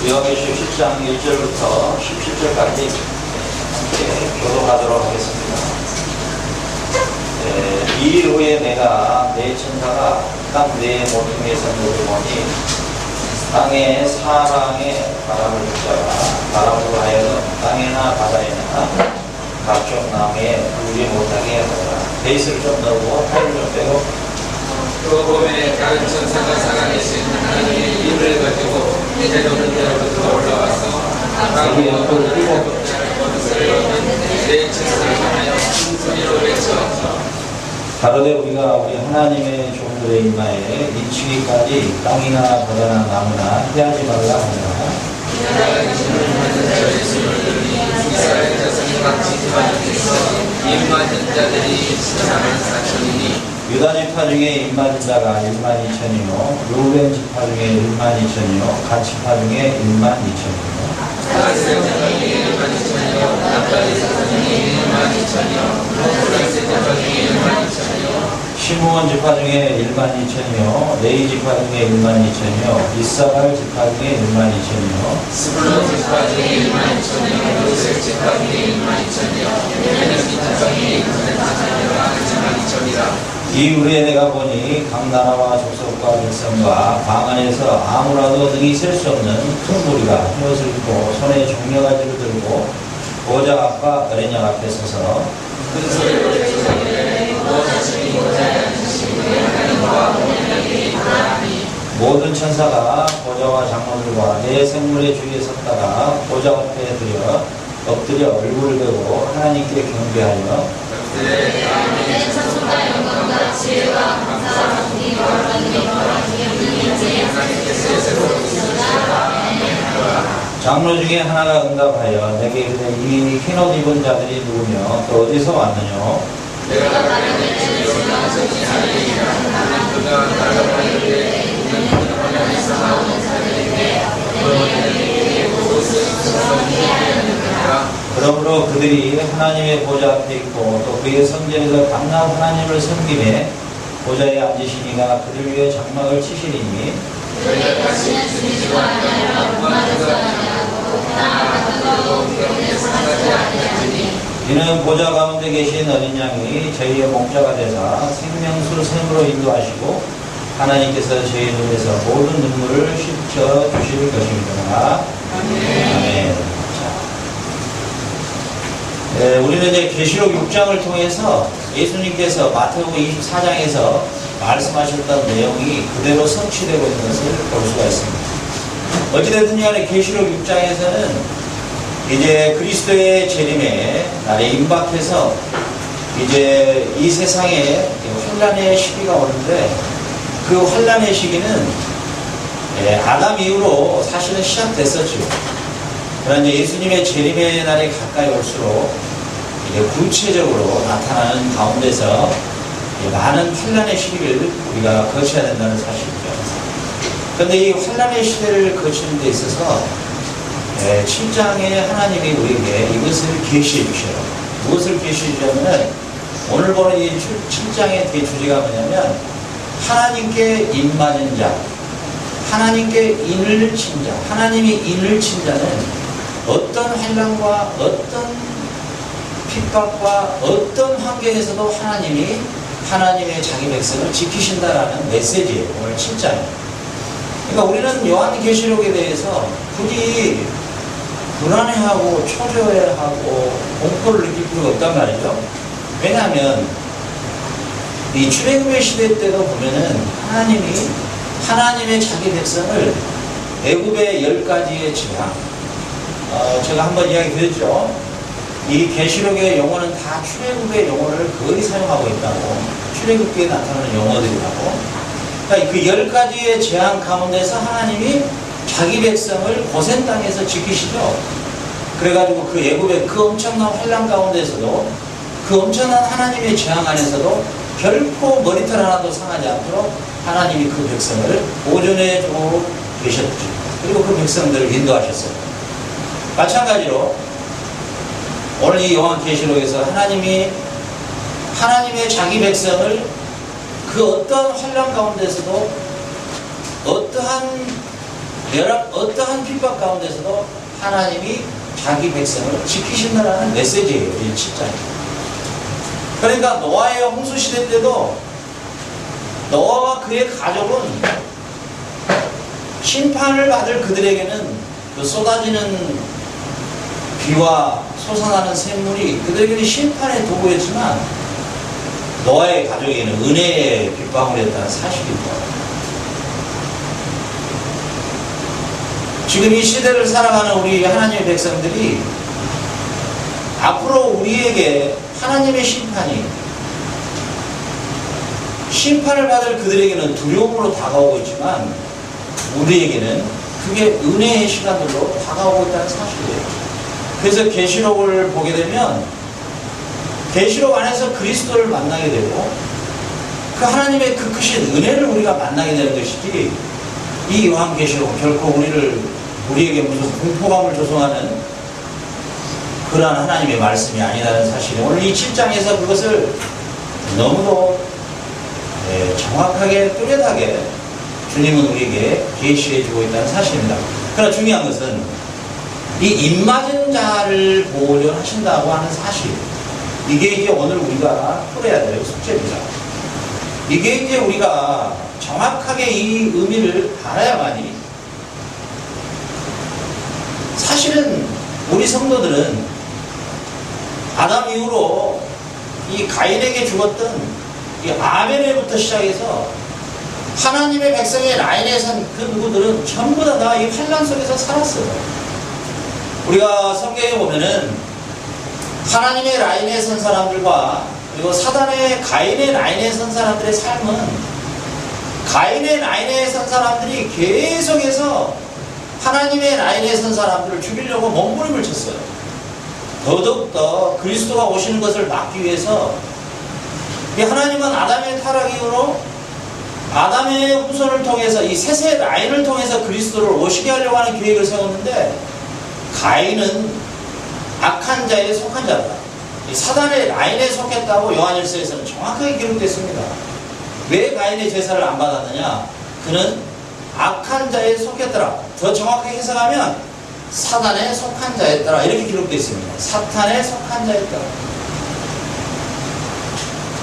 요한계시록 10장 1절부터 17절까지 함께 교독하도록 하겠습니다. 이 일 후에 내가 네 천사가 땅 네 모퉁이에서 누르보니 땅에 사랑의 바람을 붙잡아 바람으로 하여금 땅에나 바다에나 각종 나무에 불지 못하게 하더라. 베이스를 좀 넣고 팔을 좀 빼고. 또 봄에 다른 천사가 살아계신 하나님의 이름을 가지고 이제 오는 데로부터 올라와서 여기 옆으로 끼고 내 천사를 향하여 큰 소리로 외쳐 가로되 우리가 우리 하나님의 종들의 인마에 미치기까지 땅이나 바다나 나무나 피하지 말라 하니라. 이스라엘 자손이 각지 지파중에서 입맞은 자들이 14만 4천이니 유다 지파 중에 1만 자가 1만 2천이요 루벤 지파 중에 1만 2천이요 갓 지파 중에 1만 2천이요 아스의 자손이 1만 2천이요 남다리 자손이 1만 2천이요 브라세 자손이 1만 2천이요 시므온 지파 중에 1만 2천이요 레위 지파 중에 1만 2천이요 이사갈 지파 중에 1만 2천이요 스불론 지파 중에 1만 2천이요 요셉 지파 중에 1만 2천이요 베냐민 지파 중에 1만 2천이라 이 후에 내가 보니 각 나라와 족속과 백성과 방 안에서 아무라도 능히 셀 수 없는 큰 무리가 휘옷을 입고 손에 종려가지를 들고 보좌 앞과 어린 양 앞에 서서 큰 소리로 외치되 무엇하시니 보좌에 앉으신 우리 하나님과 본인에게 이르노니 모든 천사가 보좌와 장로들과 네 생물의 주위에 섰다가 보좌 앞에 엎드려 얼굴을 베고 하나님께 경배하여 그들의 아멘 찬송과 영광과 지혜와 감사와 존귀와 영광과 기능이 하나님께서 새로운 장로 중에 하나가 응답하여 내게 이르되 이 흰옷 입은 자들이 누구며 또 어디서 왔느냐 내가 가면을 주여 완전히 하리이라 그가 나를 하는데 있는 하나님에서 나오는 자들에게 너희에게 그곳을 수성히 하였느니라 그러므로 그들이 하나님의 보좌 앞에 있고 또 그의 성전에서 감람 하나님을 섬기매 보좌에 앉으시니가 그들 위에 장막을 치시리니 그들의 가시는 주니지가 아니하여 무마르지 아니하고 나아가도 그들의 상하지 아니하니 이는 보좌 가운데 계신 어린 양이 저희의 목자가 되사 생명수 샘으로 인도하시고 하나님께서 저희 눈에서 모든 눈물을 씻겨 주실 것입니다. 아멘. 우리는 이제 계시록 6장을 통해서 예수님께서 마태복음 24장에서 말씀하셨던 내용이 그대로 성취되고 있는 것을 볼 수가 있습니다. 어찌됐든 간에 계시록 6장에서는 이제 그리스도의 재림의 날에 임박해서 이제 이 세상에 환란의 시기가 오는데 그 환란의 시기는 아담 이후로 사실은 시작됐었죠. 그러나 이제 예수님의 재림의 날이 가까이 올수록 이제 구체적으로 나타나는 가운데서 많은 환란의 시기를 우리가 거쳐야 된다는 사실이죠. 그런데 이 환란의 시대를 거치는 데 있어서 7장에 하나님이 우리에게 이것을 계시해 주셔요. 무엇을 계시해 주냐면 오늘 보는 이 7장의 대주제가 뭐냐면 하나님께 입맞은 자, 하나님께 인을 친 자, 하나님이 인을 친 자는 어떤 환난과 어떤 핍박과 어떤 환경에서도 하나님이 하나님의 자기 백성을 지키신다라는 메시지예요. 오늘 7장이에요. 그러니까 우리는 요한계시록에 대해서 굳이 불안해하고 초조해하고 공포를 느낄 필요가 없단 말이죠. 왜냐하면 이 출애굽의 시대 때도 보면은 하나님이 하나님의 자기 백성을 애굽의 10가지의 재앙, 제가 한번 이야기 드렸죠. 이 계시록의 용어는 다 출애굽의 용어를 거의 사용하고 있다고. 출애굽기에 나타나는 용어들이라고. 그러니까 그 10가지의 재앙 가운데서 하나님이 자기 백성을 고센 땅에서 지키시죠. 그래가지고 그 애굽의 그 엄청난 환란 가운데서도 그 엄청난 하나님의 재앙 안에서도 결코 머리털 하나도 상하지 않도록 하나님이 그 백성을 보존해주고 계셨죠. 그리고 그 백성들을 인도하셨어요. 마찬가지로 오늘 이 요한계시록에서 하나님이 하나님의 자기 백성을 그 어떤 환란 가운데서도 어떠한 어떠한 핍박 가운데서도 하나님이 자기 백성을 지키신다라는 메시지예요. 이 7장이. 그러니까 노아의 홍수 시대 때도 노아와 그의 가족은 심판을 받을 그들에게는 그 쏟아지는 비와 솟아나는 샘물이 그들에게는 심판의 도구였지만 노아의 가족에게는 은혜의 빗방울이었다는 사실입니다. 지금 이 시대를 살아가는 우리 하나님의 백성들이 앞으로 우리에게 하나님의 심판을 받을 그들에게는 두려움으로 다가오고 있지만 우리에게는 그게 은혜의 시간들로 다가오고 있다는 사실이에요. 그래서 계시록을 보게 되면 계시록 안에서 그리스도를 만나게 되고 그 하나님의 그 크신 은혜를 우리가 만나게 되는 것이지 이 요한계시록은 결코 우리에게 무슨 공포감을 조성하는 그러한 하나님의 말씀이 아니라는 사실이에요. 오늘 이 7장에서 그것을 너무도 정확하게 뚜렷하게 주님은 우리에게 계시해 주고 있다는 사실입니다. 그러나 중요한 것은 이 입맞은 자를 보호려 하신다고 하는 사실, 이게 이제 오늘 우리가 풀어야 될 숙제입니다. 이게 이제 우리가 정확하게 이 의미를 알아야만이, 사실은 우리 성도들은 아담 이후로 이 가인에게 죽었던 이 아벨에부터 시작해서 하나님의 백성의 라인에 선 그 누구들은 전부 다 이 환난 속에서 살았어요. 우리가 성경에 보면은 하나님의 라인에 선 사람들과 그리고 사단의 가인의 라인에 선 사람들의 삶은, 가인의 라인에 선 사람들이 계속해서 하나님의 라인에 선 사람들을 죽이려고 몸부림을 쳤어요. 더더욱더 그리스도가 오시는 것을 막기 위해서 하나님은 아담의 타락 이후로 아담의 후손을 통해서 이 셋의 라인을 통해서 그리스도를 오시게 하려고 하는 계획을 세웠는데, 가인은 악한 자에 속한 자다, 이 사단의 라인에 속했다고 요한일서에서는 정확하게 기록됐습니다. 왜 가인의 제사를 안 받았느냐? 그는 악한 자에 속했더라. 더 정확하게 해석하면 사단에 속한 자였더라, 이렇게 기록되어 있습니다. 사탄에 속한 자였더라.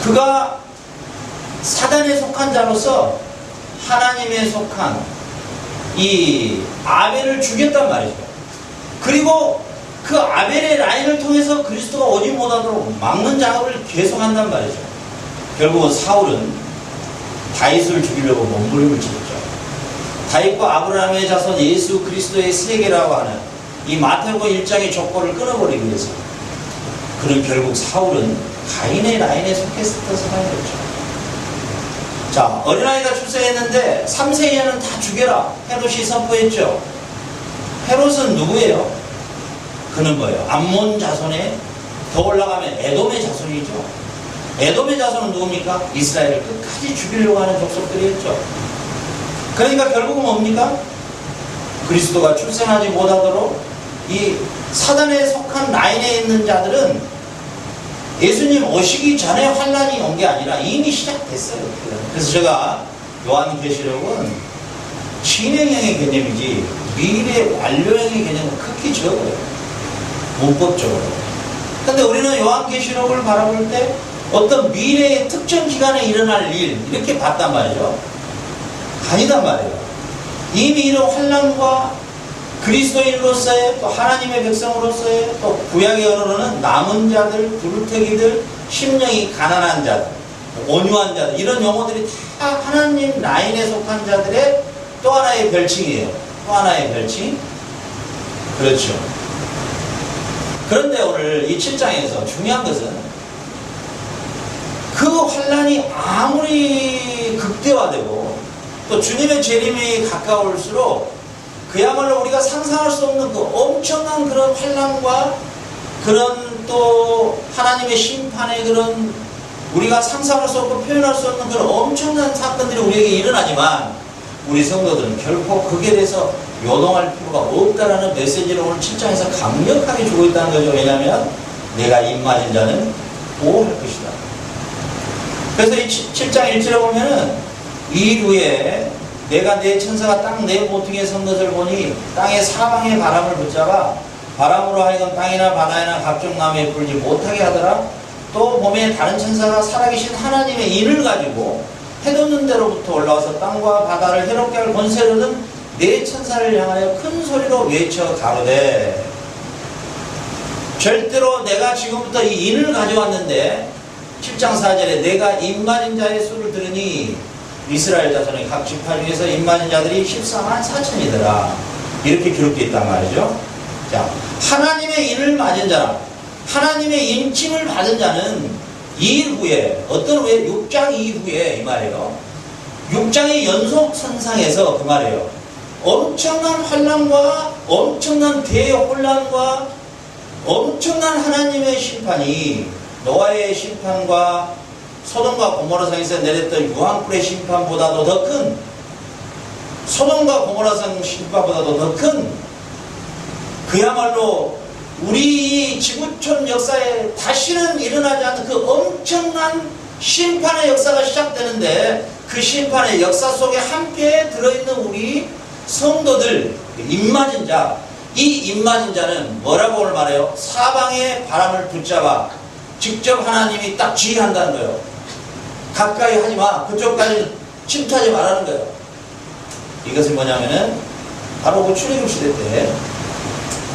그가 사단에 속한 자로서 하나님에 속한 이 아벨을 죽였단 말이죠. 그리고 그 아벨의 라인을 통해서 그리스도가 오지 못하도록 막는 작업을 계속한단 말이죠. 결국은 사울은 다윗을 죽이려고 몸부림을 쳤죠. 다윗과 아브라함의 자손 예수 그리스도의 세계라고 하는 이 마태복음 1장의 족보를 끊어버리기 위해서 그는 결국 사울은 가인의 라인에 속했었던 사람이었죠. 자, 어린아이가 출생했는데 3세 이하는 다 죽여라, 헤롯이 선포했죠. 헤롯은 누구예요? 그는 뭐예요? 암몬 자손의, 더 올라가면 에돔의 자손이죠. 에돔의 자손은 누굽니까? 이스라엘을 끝까지 죽이려고 하는 족속들이었죠. 그러니까 결국은 뭡니까? 그리스도가 출생하지 못하도록 이 사단에 속한 라인에 있는 자들은 예수님 오시기 전에 환란이 온 게 아니라 이미 시작됐어요. 그래서 제가 요한계시록은 진행형의 개념이지 미래 완료형의 개념은 극히 적어요. 문법적으로. 근데 우리는 요한계시록을 바라볼 때 어떤 미래의 특정 기간에 일어날 일, 이렇게 봤단 말이죠. 아니단 말이에요. 이미 이런 환란과 그리스도인으로서의, 또 하나님의 백성으로서의, 또 구약의 언어로는 남은 자들, 불특이들, 심령이 가난한 자들, 온유한 자들, 이런 용어들이 다 하나님 라인에 속한 자들의 또 하나의 별칭이에요. 또 하나의 별칭. 그렇죠. 그런데 오늘 이 7장에서 중요한 것은 그 환란이 아무리 극대화되고 또 주님의 재림이 가까울수록 그야말로 우리가 상상할 수 없는 그 엄청난 그런 환란과 그런 또 하나님의 심판의 그런 우리가 상상할 수 없고 표현할 수 없는 그런 엄청난 사건들이 우리에게 일어나지만 우리 성도들은 결코 거기에 대해서 요동할 필요가 없다라는 메시지를 오늘 7장에서 강력하게 주고 있다는 거죠. 왜냐하면 내가 입맞은 자는 보호할 것이다. 그래서 이 7장 1절에 보면은 이 후에 내가 내 천사가 딱 내 모퉁이에 선 것을 보니 땅의 사방의 바람을 붙잡아 바람으로 하여금 땅이나 바다이나 각종 나무에 불지 못하게 하더라. 또 몸에 다른 천사가 살아계신 하나님의 인을 가지고 해돋는 데로부터 올라와서 땅과 바다를 해롭게 할 권세를 얻은 네 천사를 향하여 큰 소리로 외쳐 가로되, 절대로 내가 지금부터 이 인을 가져왔는데 7장 4절에 내가 입 맞은 자의 수를 들으니 이스라엘 자손의 각 지파 중에서 입 맞은 자들이 14만 4천이더라. 이렇게 기록되어 있단 말이죠. 자, 하나님의 인을 맞은 자라, 하나님의 인침을 받은 자는 이후에, 어떤 후에? 6장 이후에 이 말이에요. 6장의 연속선상에서 그 말이에요. 엄청난 환난과 엄청난 대혼란과 엄청난 하나님의 심판이 노아의 심판과 소돔과 고모라성에서 내렸던 유황불의 심판보다도 더 큰, 소돔과 고모라성 심판보다도 더 큰, 그야말로 우리 지구촌 역사에 다시는 일어나지 않는 그 엄청난 심판의 역사가 시작되는데, 그 심판의 역사 속에 함께 들어있는 우리 성도들, 입맞은 자, 이 입맞은 자는 뭐라고 오늘 말해요? 사방의 바람을 붙잡아 직접 하나님이 딱 지휘한다는 거예요. 가까이 하지 마, 그쪽까지 침투하지 말라는 거예요. 이것은 뭐냐면은 바로 그 출애굽 시대 때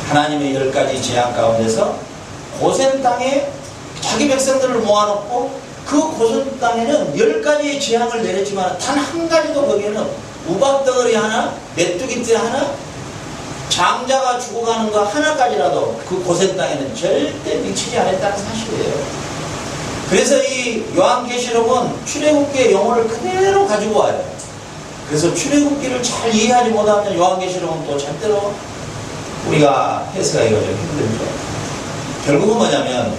하나님의 10가지 재앙 가운데서 고센 땅에 자기 백성들을 모아놓고 그 고센 땅에는 10가지의 재앙을 내렸지만 단 한 가지도 거기에는 우박덩어리 하나, 메뚜기떼 하나, 장자가 죽어가는 거 하나까지라도 그 고센 땅에는 절대 미치지 않았다는 사실이에요. 그래서 이 요한계시록은 출애굽기의 영혼을 그대로 가지고 와요. 그래서 출애굽기를 잘 이해하지 못하면 요한계시록은 또 절대로 우리가 해석하기가 좀 힘들죠. 결국은 뭐냐면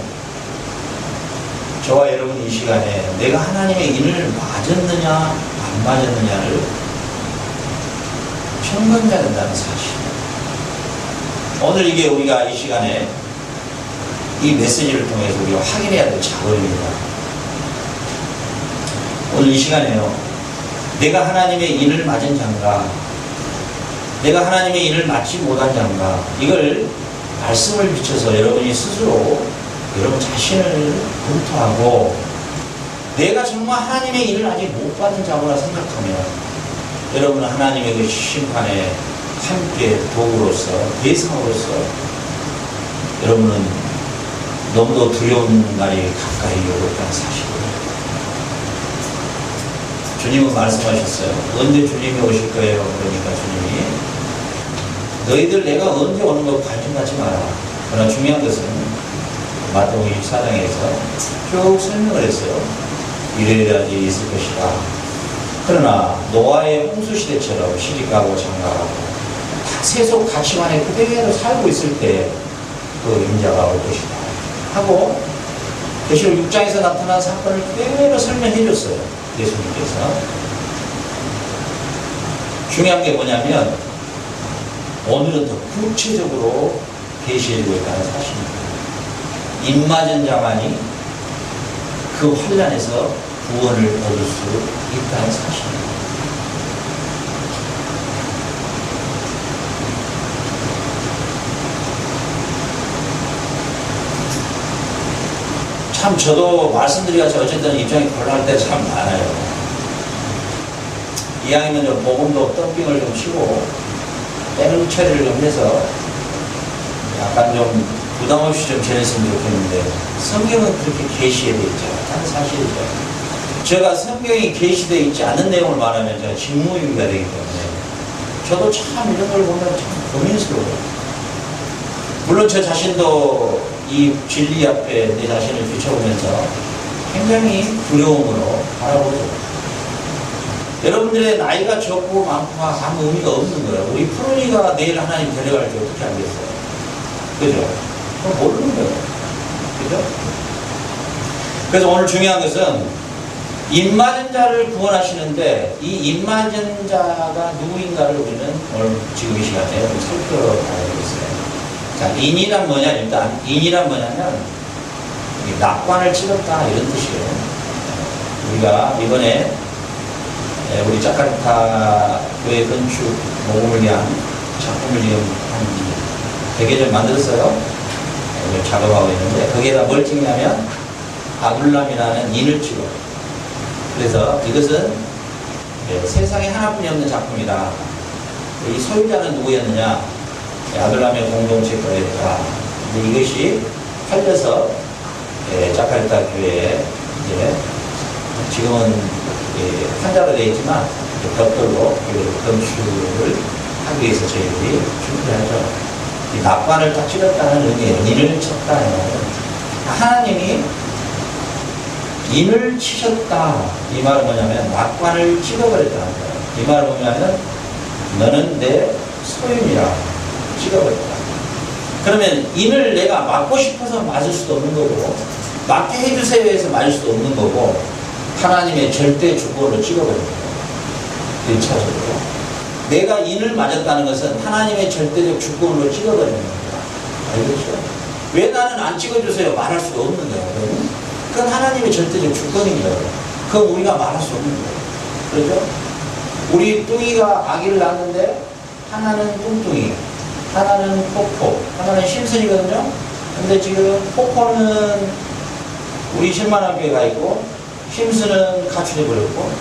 저와 여러분 이 시간에 내가 하나님의 인을 맞았느냐 안 맞았느냐를 평가해야 된다는 사실. 오늘 이게 우리가 이 시간에 이 메시지를 통해서 우리가 확인해야 될 작업입니다. 오늘 이 시간에요, 내가 하나님의 인을 맞은 자인가, 내가 하나님의 인을 맞지 못한 자인가, 이걸 말씀을 비춰서 여러분이 스스로 여러분 자신을 검토하고, 내가 정말 하나님의 인을 아직 못 받은 자구나 생각하면 여러분은 하나님의 그 심판에 함께 도구로서, 대상으로서 여러분은 너무도 두려운 날이 가까이 오고 있다는 사실이에요. 주님은 말씀하셨어요. 언제 주님이 오실 거예요? 그러니까 주님이 너희들 내가 언제 오는 거 관심 갖지 마라. 그러나 중요한 것은 마태복음 24장에서 쭉 설명을 했어요. 이래야지 있을 것이다. 그러나 노아의 홍수시대처럼 시집가고 장가가고 세속 가치관에 그대로 살고 있을 때 그 임자가 올 것이다 하고 계시록 6장에서 나타난 사건을 그대로 설명해 줬어요. 예수님께서. 중요한 게 뭐냐면 오늘은 더 구체적으로 계시해주고 있다는 사실입니다. 입맞은 자만이 그 환난에서 구원을 얻을 수 있다는 사실입니다. 참 저도 말씀드리기가 어쨌든 입장이 곤란할 때 참 많아요. 이왕이면 좀 복음도 덤핑을 좀 치고 때를 처리를 좀 해서 약간 좀 부담 없이 좀 전했으면 좋겠는데 성경은 그렇게 계시되어 있지 않다는 사실이죠. 제가 성경이 계시되어 있지 않은 내용을 말하면 제가 직무유기가 되기 때문에 저도 참 이런 걸 보면 참 고민스러워요. 물론 저 자신도 이 진리 앞에 내 자신을 비춰보면서 굉장히 두려움으로 바라보죠. 여러분들의 나이가 적고 많고 아무 의미가 없는 거예요. 우리 푸른이가 내일 하나님 데려갈지 어떻게 알겠어요? 그죠? 그럼 모르는 거예요. 그죠? 그래서 오늘 중요한 것은 입맞은 자를 구원하시는데 이 입맞은 자가 누구인가를 우리는 오늘 지금 이 시간에 좀 살펴봐야 되겠어요. 자, 인이란 뭐냐, 일단 인이란 뭐냐면 낙관을 찍었다 이런 뜻이에요. 우리가 이번에 우리 자카르타 교회 건축 모금을 위한 작품을 지금 한 100여 점 만들었어요. 작업하고 있는데 거기에다 뭘 찍냐면 아둘람이라는 인을 찍어. 그래서 이것은 세상에 하나뿐이 없는 작품이다. 이 소유자는 누구였느냐? 아둘람의 공동체 거래다. 근데 이것이 팔려서 자카르타 교회에 지금은 환자로 되어 있지만 벽돌로 건축을 하기 위해서 저희들이 준비를 하죠. 이 낙관을 딱 찍었다는 의미예요. 인을 쳤다. 하나님이 인을 치셨다. 이 말은 뭐냐면 낙관을 찍어버렸다는 거예요. 이 말은 뭐냐면 너는 내 소유이라 찍어버렸다. 그러면 인을 내가 맞고 싶어서 맞을 수도 없는 거고 맞게 해주세요 해서 맞을 수도 없는 거고 하나님의 절대 주권으로 찍어버린 거예요. 1차적으로. 내가 인을 맞았다는 것은 하나님의 절대적 주권으로 찍어버리는 겁니다. 알겠죠? 왜 나는 안 찍어주세요? 말할 수가 없는 거예요. 그건 하나님의 절대적 주권인 거예요. 그건 우리가 말할 수 없는 거예요. 그렇죠? 우리 뚱이가 아기를 낳았는데 하나는 뚱뚱이, 하나는 포포, 하나는 심슨이거든요. 근데 지금 포포는 우리 신만학교에 있고 심슨은 가출해버렸고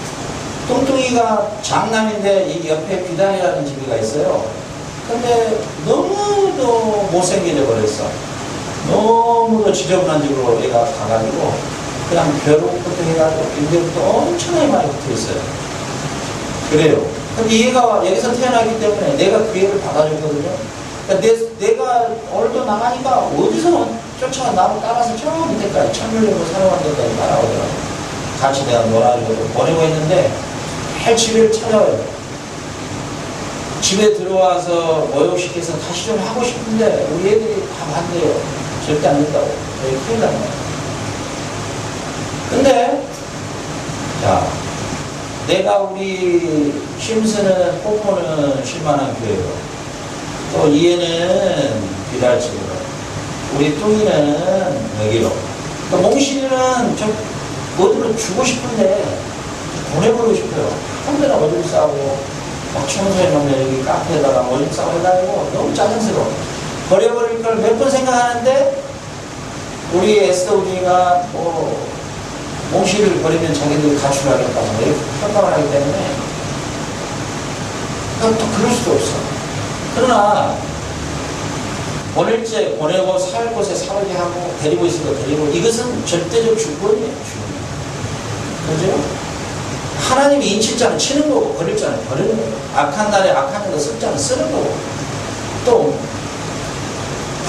뚱뚱이가 장남인데 이 옆에 비단이라는 집이가 있어요. 근데 너무도 못생겨져 버렸어. 너무도 지저분한 집으로 얘가 가가지고 그냥 벼룩부터 해가지고 인대부터 엄청나게 많이 붙어있어요. 그래요. 근데 얘가 여기서 태어나기 때문에 내가 그 애를 받아줬거든요. 그러니까 내가 오늘도 나가니까 어디서 쫓아가 나를 따라서 저 밑에까지 천물리고 사랑한 데까지 따라오더라고. 같이 내가 놀아주고 보내고 있는데 매일 집에를 찾아와요. 집에 들어와서 모욕시켜서 다시 좀 하고 싶은데 우리 애들이 다 반대요. 절대 안 된다고. 저희 큰일 난 거예요. 근데 자 내가 우리 심슨은 포포는 실만한 교회고 또 이해는 비달치고 우리 뚱이는 여기로 또 몽실이는 좀 어디로 주고 싶은데 보내버리고 싶어요. 혼자나 오줌 싸고 막 청소해 놓으면 여기 카페에다가 오줌 싸고 해가지고 너무 짜증스러워. 버려버릴 걸 몇 번 생각하는데 우리 SW가 뭐 몽실을 버리면 자기들 가출하겠다고 이렇게 평가를 하기 때문에 또 그럴 수도 없어. 그러나 보낼 때 보내고 살 곳에 살게 하고 데리고 있을 거 데리고 이것은 절대적 주권이에요. 그죠? 하나님이 인칠 자는 치는 거고 버릴 자는 버리는 거고 악한 날에 악한 거 쓸 자는 쓰는 거고 또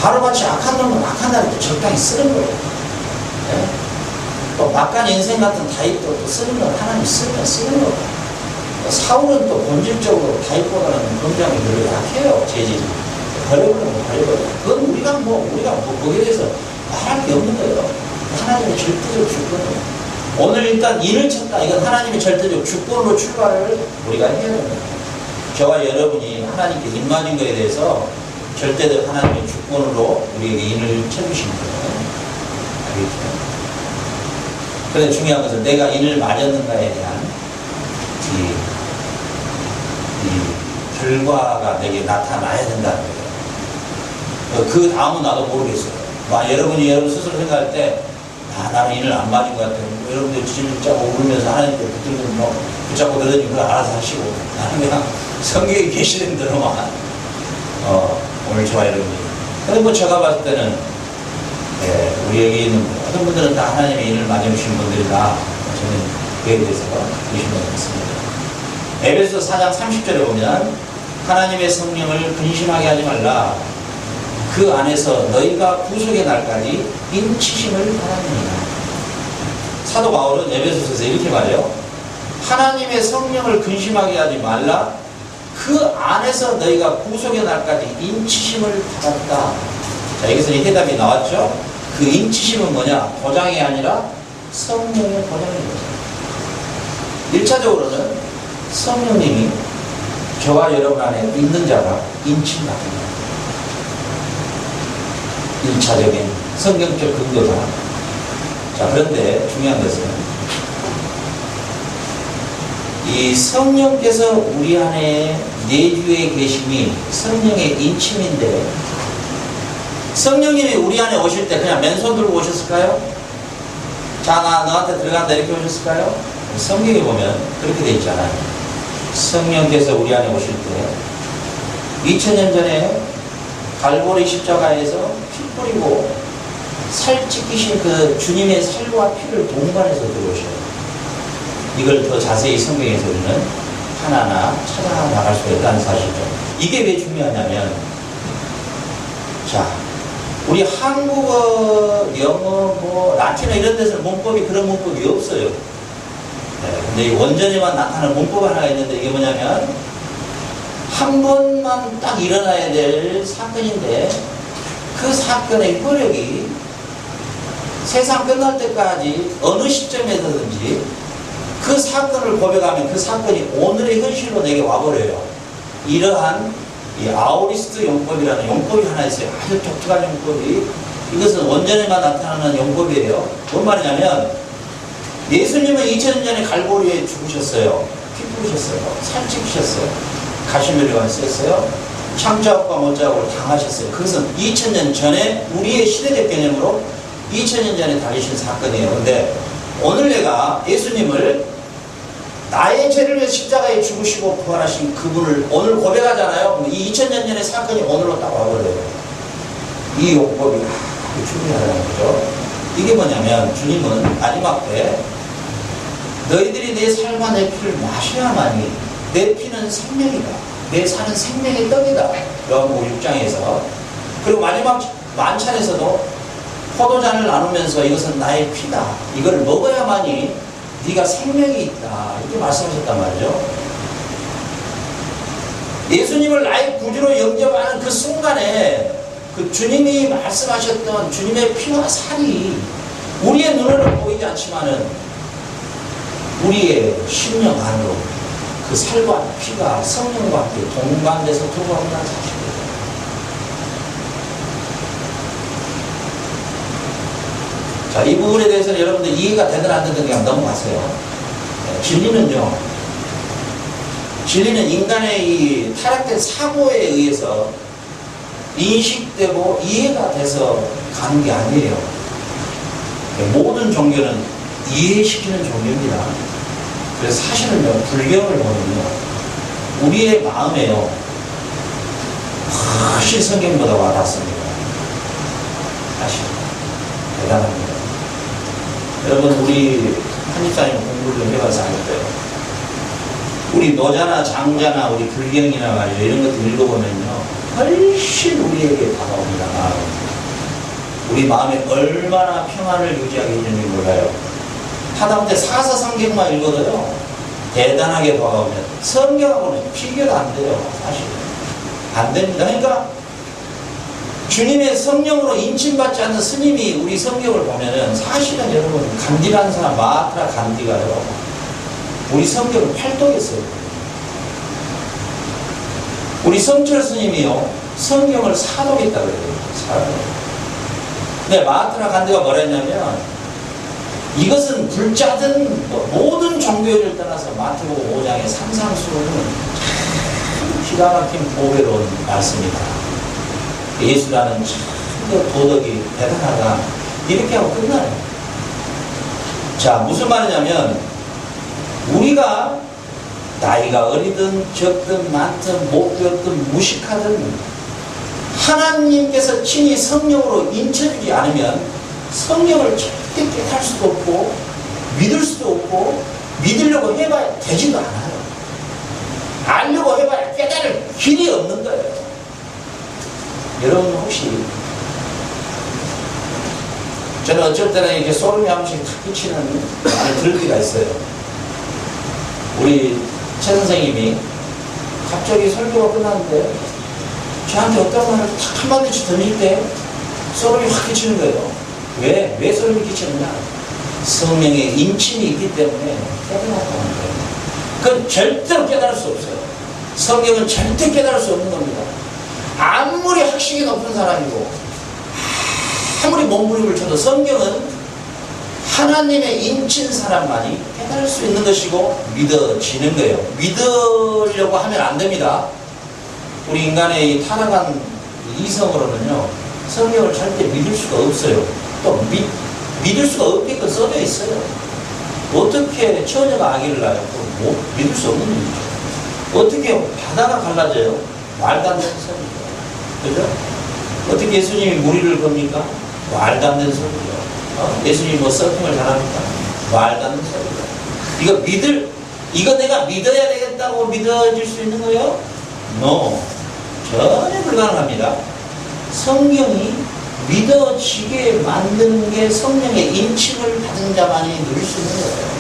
바로같이 악한 놈은 악한 날에 또 적당히 쓰는 거고 네? 또 막간 인생 같은 다윗도 또 쓰는 건 하나님이 쓰면 쓰는 거고 사울은 또 본질적으로 다윗보다는 굉장히 별로 약해요. 재질이 버려버리면 버려버려. 그건 우리가 거기에 대해서 말할 게 없는 거예요. 하나님의 절대적 주권이에요. 오늘 일단 인을 쳤다. 이건 하나님의 절대적 주권으로 출발을 우리가 해야 됩니다. 저와 여러분이 하나님께 인 맞은 거에 대해서 절대적 하나님의 주권으로 우리에게 인을 쳐주신 거예요. 알겠죠? 그런데 중요한 것은 내가 인을 맞았는가에 대한 이 결과가 내게 나타나야 된다는 거예요. 그 다음은 나도 모르겠어요. 여러분이 여러분 스스로 생각할 때 나는 인을 안 맞은 것 같아요. 여러분들 지질자고 울면서 하나님께 붙잡고 그러더니 그걸 알아서 하시고 나는 그냥 성경에 계시는 대로만 오늘 저와 여러분이 근데 뭐 제가 봤을 때는 우리 여기 있는 어떤 분들은 다 하나님의 인을 맞으신 분들이다. 저는 그에 대해서 의심을 했습니다. 에베소서 4장 30절에 보면 하나님의 성령을 근심하게 하지 말라. 그 안에서 너희가 구속의 날까지 인치심을 바라느니라. 사도 바울은 에베소서에서 이렇게 말해요. 하나님의 성령을 근심하게 하지 말라. 그 안에서 너희가 구속의 날까지 인치심을 받았다. 자, 여기서 이 해답이 나왔죠. 그 인치심은 뭐냐? 보장이 아니라 성령의 보장입니다. 1차적으로는 성령님이 저와 여러분 안에 있는 자가 인침받습니다. 1차적인 성경적 근거가. 자, 그런데 중요한 것은 이 성령께서 우리 안에 내주에 계심이 성령의 인침인데, 성령님이 우리 안에 오실 때 그냥 맨손 들고 오셨을까요? 자, 나 너한테 들어간다 이렇게 오셨을까요? 성경에 보면 그렇게 돼 있잖아요. 성령께서 우리 안에 오실 때 2000년 전에 갈보리 십자가에서 피 뿌리고 살 찢기신 그 주님의 살과 피를 동반해서 들어오셔요. 이걸 더 자세히 성경에서 우리는 하나하나 찾아나갈 수가 있다는 사실이죠. 이게 왜 중요하냐면, 자, 우리 한국어, 영어, 라틴어 이런 데서는 문법이 그런 문법이 없어요. 네, 근데 이 원전에만 나타나는 문법 하나가 있는데, 이게 뭐냐면 한 번만 딱 일어나야 될 사건인데, 그 사건의 효력이 세상 끝날 때까지 어느 시점에서든지 그 사건을 고백하면 그 사건이 오늘의 현실로 내게 와버려요. 이러한 이 아오리스트 용법이라는 용법이 하나 있어요. 아주 독특한 용법이. 이것은 원전에만 나타나는 용법이에요. 뭔 말이냐면, 예수님은 2000년 전에 갈보리에 죽으셨어요. 피 뿌리셨어요. 살 찌우셨어요. 가시면류관 쓰였어요. 창자국과 못자국을 당하셨어요. 그것은 2000년 전에 우리의 시대적 개념으로 2000년 전에 달리신 사건이에요. 근데 오늘 내가 예수님을 나의 죄를 위해 십자가에 죽으시고 부활하신 그분을 오늘 고백하잖아요. 이 2000년 전의 사건이 오늘로 딱 와버려요. 이 용법이 중요하다는 거죠. 이게 뭐냐면, 주님은 마지막 때 너희들이 내 살과 내 피를 마셔야만이 내 피는 생명이다. 내 살은 생명의 떡이다. 요한복음 6장에서. 그리고 마지막 만찬에서도 포도잔을 나누면서 이것은 나의 피다. 이걸 먹어야만이 네가 생명이 있다. 이렇게 말씀하셨단 말이죠. 예수님을 나의 구주로 영접하는 그 순간에 그 주님이 말씀하셨던 주님의 피와 살이 우리의 눈으로는 보이지 않지만은 우리의 심령 안으로 그 살과 피가 성령과 함께 동반돼서 들어간다는 사실이에요. 자, 이 부분에 대해서는 여러분들 이해가 되든 안 되든 그냥 넘어가세요. 네, 진리는 인간의 이 타락된 사고에 의해서 인식되고 이해가 돼서 가는 게 아니에요. 모든 종교는 이해시키는 종교입니다. 그래서 사실은요, 불경을 보면요, 우리의 마음에요, 훨씬 성경보다 와닿습니다. 사실 대단합니다. 여러분, 우리 한입사님 공부를 좀 해봐서 알 거예요. 우리 노자나 장자나 우리 불경이나 말이죠, 이런 것들 읽어보면요, 훨씬 우리에게 다가옵니다. 우리 마음에 얼마나 평안을 유지하게 해주는지 몰라요. 하다못해 사서성경만 읽어도요, 대단하게 다가오면 성경하고는 비교가 안 돼요. 사실 안 됩니다. 그러니까 주님의 성령으로 인침받지 않는 스님이 우리 성경을 보면은 사실은 여러분, 간디라는 사람, 마하트라 간디가요, 우리 성경을 팔독했어요. 우리 성철 스님이요, 성경을 사독했다고 그래요. 사독. 근데 마하트라 간디가 뭐라 했냐면, 이것은 불자든 모든 종교를 떠나서 마태복음 5장의 상상수로는 참 기가 막힌 보배로운 말씀이다. 예수라는 참 도덕이 대단하다. 이렇게 하고 끝나요. 자, 무슨 말이냐면, 우리가 나이가 어리든 적든 많든 못 배웠든 무식하든 하나님께서 친히 성령으로 인쳐주지 않으면 성령을 절대 깨달을 수도 없고 믿을 수도 없고, 믿으려고 해봐야 되지도 않아요. 알려고 해봐야 깨달을 길이 없는 거예요. 여러분, 혹시 저는 어쩔 때는 이렇게 소름이 한 번씩 탁 끼치는 말을 들을 때가 있어요. 우리 최 선생님이 갑자기 설교가 끝났는데 저한테 어떤 말을 탁 한마디씩 던질 때 소름이 확 끼치는 거예요. 왜 소름이 끼치느냐? 성령의 인침이 있기 때문에 깨달았다는 거예요. 그건 절대로 깨달을 수 없어요. 성경은 절대 깨달을 수 없는 겁니다. 아무리 학식이 높은 사람이고 아무리 몸부림을 쳐도 성경은 하나님의 인친 사람만이 깨달을 깨달을 수 있는 것이고 믿어지는 거예요. 믿으려고 하면 안 됩니다. 우리 인간의 이 타락한 이성으로는요, 성경을 절대 믿을 수가 없어요. 또 믿을 수가 없게끔 써져 있어요. 어떻게 처녀가 아기를 낳아요? 뭐 믿을 수 없는 일이죠. 어떻게 바다가 갈라져요? 말도 안 되는 소리죠. 그죠? 어떻게 예수님이 무리를 겁니까? 말도 안 되는 소리죠. 예수님이 뭐 서핑을 잘합니까? 말도 안 되는 소리죠. 이거 내가 믿어야 되겠다고 믿어질 수 있는 거예요? No. 전혀 불가능합니다. 성경이 믿어지게 만드는 게 성령의 인침을 받은 자만이 누릴 수 있는 거예요.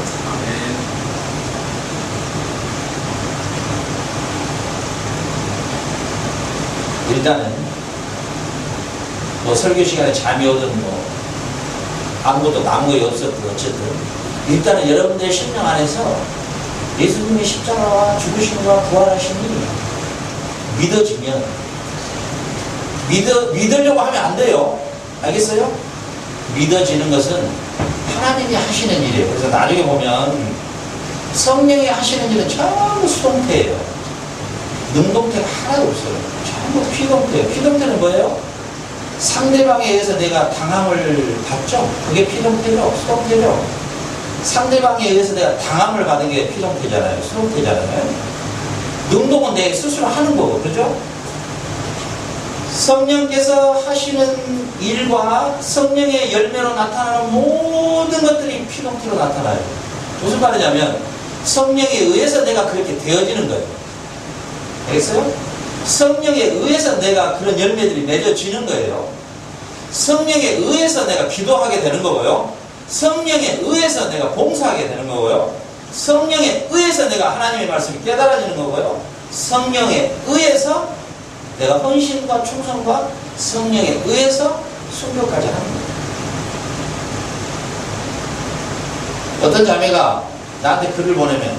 일단은 뭐 설교 시간에 잠이 오든 뭐 아무것도 남은 거 없었든 어쨌든 일단은 여러분들의 심령 안에서 예수님의 십자가와 죽으심과 부활하심이 믿어지면 믿으려고 하면 안 돼요. 알겠어요? 믿어지는 것은 하나님이 하시는 일이에요. 그래서 나중에 보면 성령이 하시는 일은 전부 수동태예요. 능동태가 하나도 없어요. 전부 피동태예요. 피동태는 뭐예요? 상대방에 의해서 내가 당함을 받죠? 그게 피동태죠? 수동태죠? 상대방에 의해서 내가 당함을 받은 게 피동태잖아요. 수동태잖아요. 능동은 내 스스로 하는 거고, 그죠? 성령께서 하시는 일과 성령의 열매로 나타나는 모든 것들이 피동태로 나타나요. 무슨 말이냐면 성령에 의해서 내가 그렇게 되어지는 거예요. 알겠어요? 성령에 의해서 내가 그런 열매들이 맺어지는 거예요. 성령에 의해서 내가 기도하게 되는 거고요. 성령에 의해서 내가 봉사하게 되는 거고요. 성령에 의해서 내가 하나님의 말씀이 깨달아지는 거고요. 성령에 의해서 내가 헌신과 충성과 성령에 의해서 순교까지 하는 거예요. 어떤 자매가 나한테 글을 보내면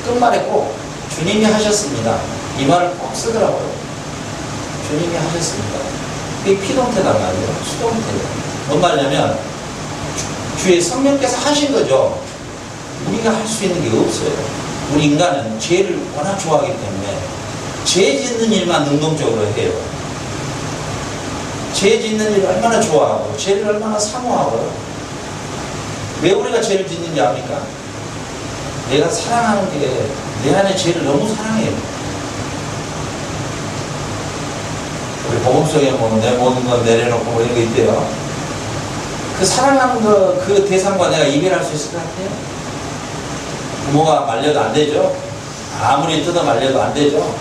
끝말에 꼭 주님이 하셨습니다. 이 말을 꼭 쓰더라고요. 주님이 하셨습니다. 그게 피동태단 말이에요. 수동태예요. 뭔 말이냐면 주의 성령께서 하신 거죠. 우리가 할 수 있는 게 없어요. 우리 인간은 죄를 워낙 좋아하기 때문에 죄 짓는 일만 능동적으로 해요. 죄 짓는 일을 얼마나 좋아하고 죄를 얼마나 사모하고요. 왜 우리가 죄를 짓는지 압니까? 내가 사랑하는 게 내 안에 죄를 너무 사랑해요. 우리 복음 속에 뭐 내 모든 건 내려놓고 뭐 이런 거 있대요. 그 사랑하는 거, 그 대상과 내가 이별할 수 있을 것 같아요? 부모가 말려도 안 되죠? 아무리 뜯어 말려도 안 되죠?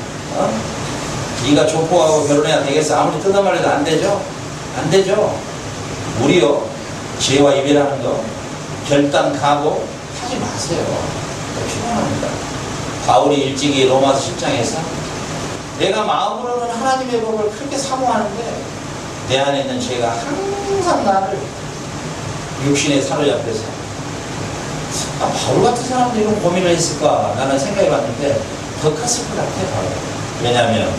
네가 조폭하고 결혼해야 되겠어? 아무리 뜯어 말려도 안 되죠? 안 되죠? 우리요, 죄와 이별하는 거, 결단, 각오 하지 마세요. 피곤합니다. 바울이 일찍이 로마서 10장에서 내가 마음으로는 하나님의 법을 그렇게 사모하는데 내 안에 있는 죄가 항상 나를 육신에 사로잡혀서 바울 같은 사람도 이런 고민을 했을까 나는 생각해 봤는데 더 컸을 것 같아요. 바울. 왜냐하면